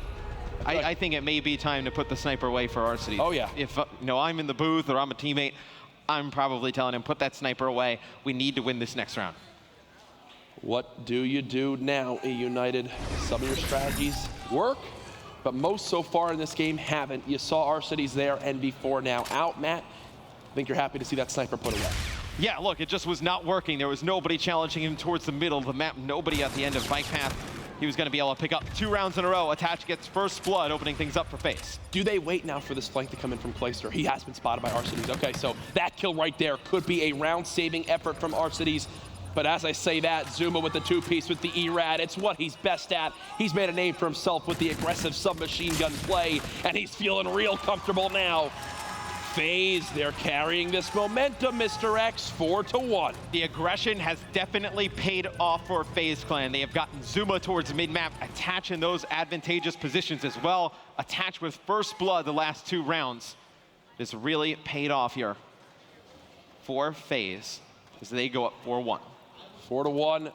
I think it may be time to put the sniper away for Arcides. Oh, yeah. If I'm in the booth or I'm a teammate, I'm probably telling him, put that sniper away. We need to win this next round. What do you do now, eUnited? Some of your strategies work, but most so far in this game haven't. You saw Arcides there, NV4 now out. Matt, I think you're happy to see that sniper put away. Yeah, look, it just was not working. There was nobody challenging him towards the middle of the map, nobody at the end of bike path. He was going to be able to pick up 2 rounds in a row. Attach gets first blood, opening things up for FaZe. Do they wait now for this flank to come in from Clayster? He has been spotted by Arcides. Okay, so that kill right there could be a round-saving effort from Arcides. But as I say that, Zuma with the 2-piece with the ERAD, it's what he's best at. He's made a name for himself with the aggressive submachine gun play, and he's feeling real comfortable now. FaZe, they're carrying this momentum, Mr. X, 4-1. The aggression has definitely paid off for FaZe Clan. They have gotten Zuma towards mid-map, Attach in those advantageous positions as well. Attach with first blood the last 2 rounds. It's really paid off here for FaZe as they go up 4-1. 4-1,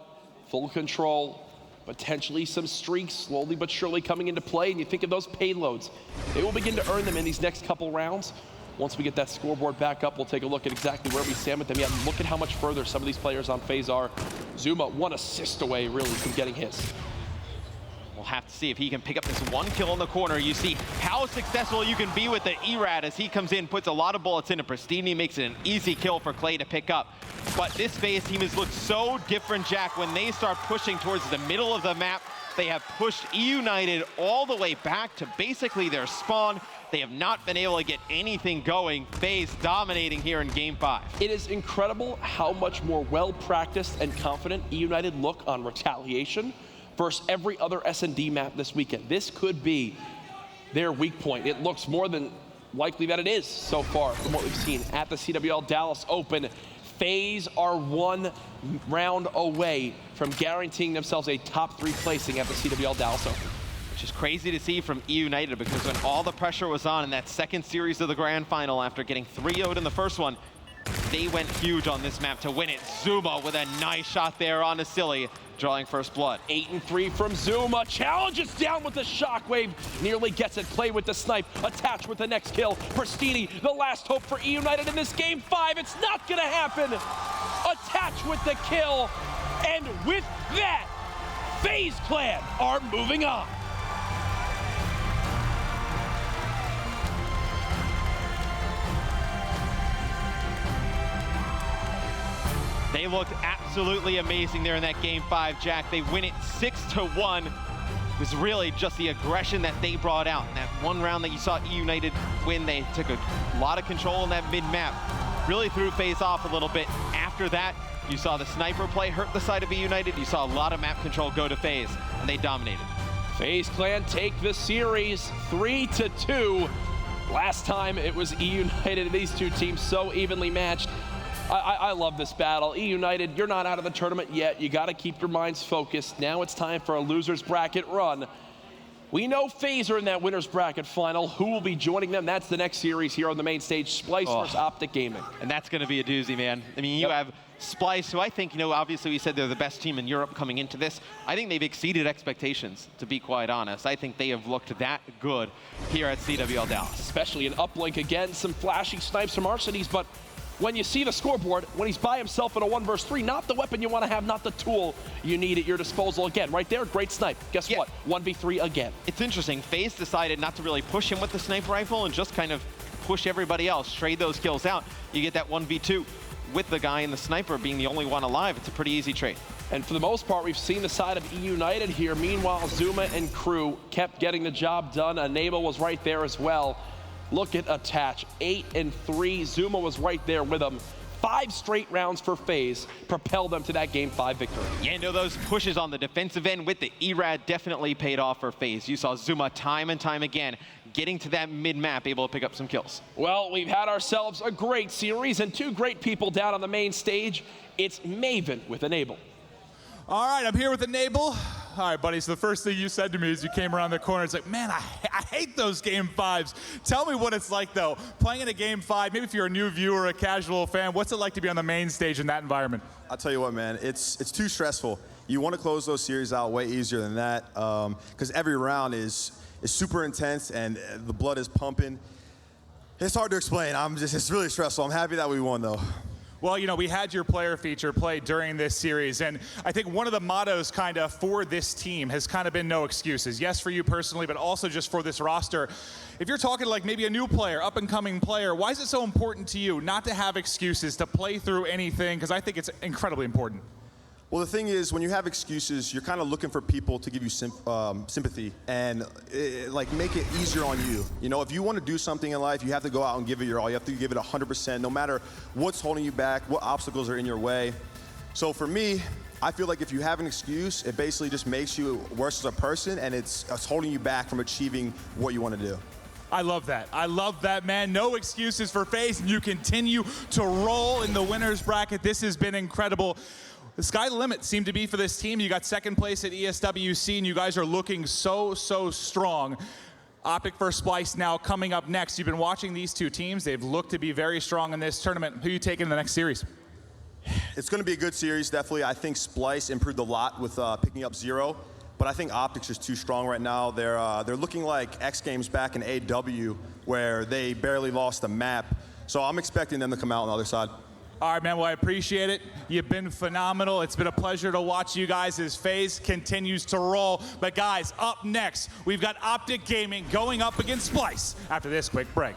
full control, potentially some streaks slowly but surely coming into play. And you think of those payloads, they will begin to earn them in these next couple rounds. Once we get that scoreboard back up, we'll take a look at exactly where we stand with them. Yeah, look at how much further some of these players on FaZe are. Zuma 1 assist away really from getting his. We'll have to see if he can pick up this 1 kill in the corner. You see how successful you can be with the ERAD as he comes in, puts a lot of bullets into Pristini, makes it an easy kill for Clay to pick up. But this FaZe team has looked so different, Jack, when they start pushing towards the middle of the map. They have pushed eUnited all the way back to basically their spawn. They have not been able to get anything going. FaZe dominating here in Game 5. It is incredible how much more well-practiced and confident eUnited look on retaliation versus every other S&D map this weekend. This could be their weak point. It looks more than likely that it is so far from what we've seen at the CWL Dallas Open. FaZe are 1 round away from guaranteeing themselves a top 3 placing at the CWL Dallas Open. Which is crazy to see from eUnited, because when all the pressure was on in that second series of the grand final after getting 3-0'd in the first one, they went huge on this map to win it. Zuma with a nice shot there on Silly, drawing first blood. 8-3 from Zuma. Challenges down with the shockwave. Nearly gets it. Play with the snipe. Attach with the next kill. Pristini, the last hope for eUnited in this Game 5. It's not going to happen. Attach with the kill. And with that, FaZe Clan are moving on. They looked absolutely amazing there in that Game 5, Jack. They win it 6-1. It was really just the aggression that they brought out. In that 1 round that you saw eUnited win, they took a lot of control in that mid-map. Really threw FaZe off a little bit. After that, you saw the sniper play hurt the side of eUnited. You saw a lot of map control go to FaZe, and they dominated. FaZe Clan take the series 3-2. Last time it was eUnited, and these two teams so evenly matched. I love this battle. eUnited, you're not out of the tournament yet. You got to keep your minds focused. Now it's time for a loser's bracket run. We know FaZe are in that winner's bracket final. Who will be joining them? That's the next series here on the main stage, Splice versus Optic Gaming. And that's going to be a doozy, man. I mean, you have Splice, who I think, obviously we said they're the best team in Europe coming into this. I think they've exceeded expectations, to be quite honest. I think they have looked that good here at CWL Dallas. Especially an uplink again, some flashy snipes from Arcenies, but when you see the scoreboard, when he's by himself in a 1 versus 3, not the weapon you want to have, not the tool you need at your disposal. Again, right there, great snipe. Guess what? 1v3 again. It's interesting. FaZe decided not to really push him with the sniper rifle and just kind of push everybody else, trade those kills out. You get that 1v2 with the guy in the sniper being the only one alive. It's a pretty easy trade. And for the most part, we've seen the side of eUnited here. Meanwhile, Zuma and crew kept getting the job done. Enable was right there as well. Look at Attach, 8-3. Zuma was right there with them. 5 straight rounds for FaZe propelled them to that Game 5 victory. Yeah, those pushes on the defensive end with the ERAD definitely paid off for FaZe. You saw Zuma time and time again getting to that mid-map, able to pick up some kills. Well, we've had ourselves a great series and 2 great people down on the main stage. It's Maven with Enable. All right, I'm here with Enable. All right, buddy, so the first thing you said to me as you came around the corner is like, man, I hate those Game 5s. Tell me what it's like, though, playing in a Game 5, maybe if you're a new viewer, a casual fan, what's it like to be on the main stage in that environment? I'll tell you what, man, it's too stressful. You want to close those series out way easier than that because every round is super intense and the blood is pumping. It's hard to explain. It's really stressful. I'm happy that we won, though. Well, we had your player feature played during this series, and I think one of the mottos kind of for this team has kind of been no excuses. Yes, for you personally, but also just for this roster. If you're talking like maybe a new player, up-and-coming player, why is it so important to you not to have excuses, to play through anything? Because I think it's incredibly important. Well, the thing is, when you have excuses, you're kind of looking for people to give you sympathy and make it easier on you. If you want to do something in life, you have to go out and give it your all. You have to give it 100%, no matter what's holding you back, what obstacles are in your way. So for me, I feel like if you have an excuse, it basically just makes you worse as a person, and it's holding you back from achieving what you want to do. I love that. I love that, man. No excuses for FaZe, and you continue to roll in the winner's bracket. This has been incredible. The sky limit seemed to be for this team. You got second place at ESWC, and you guys are looking so strong. Optic versus Splice now coming up next. You've been watching these two teams. They've looked to be very strong in this tournament. Who are you taking in the next series? It's going to be a good series, definitely. I think Splice improved a lot with picking up 0, but I think Optics is too strong right now. They're looking like X Games back in AW, where they barely lost the map. So I'm expecting them to come out on the other side. All right, man, well, I appreciate it. You've been phenomenal. It's been a pleasure to watch you guys as FaZe continues to roll. But guys, up next, we've got Optic Gaming going up against Splice after this quick break.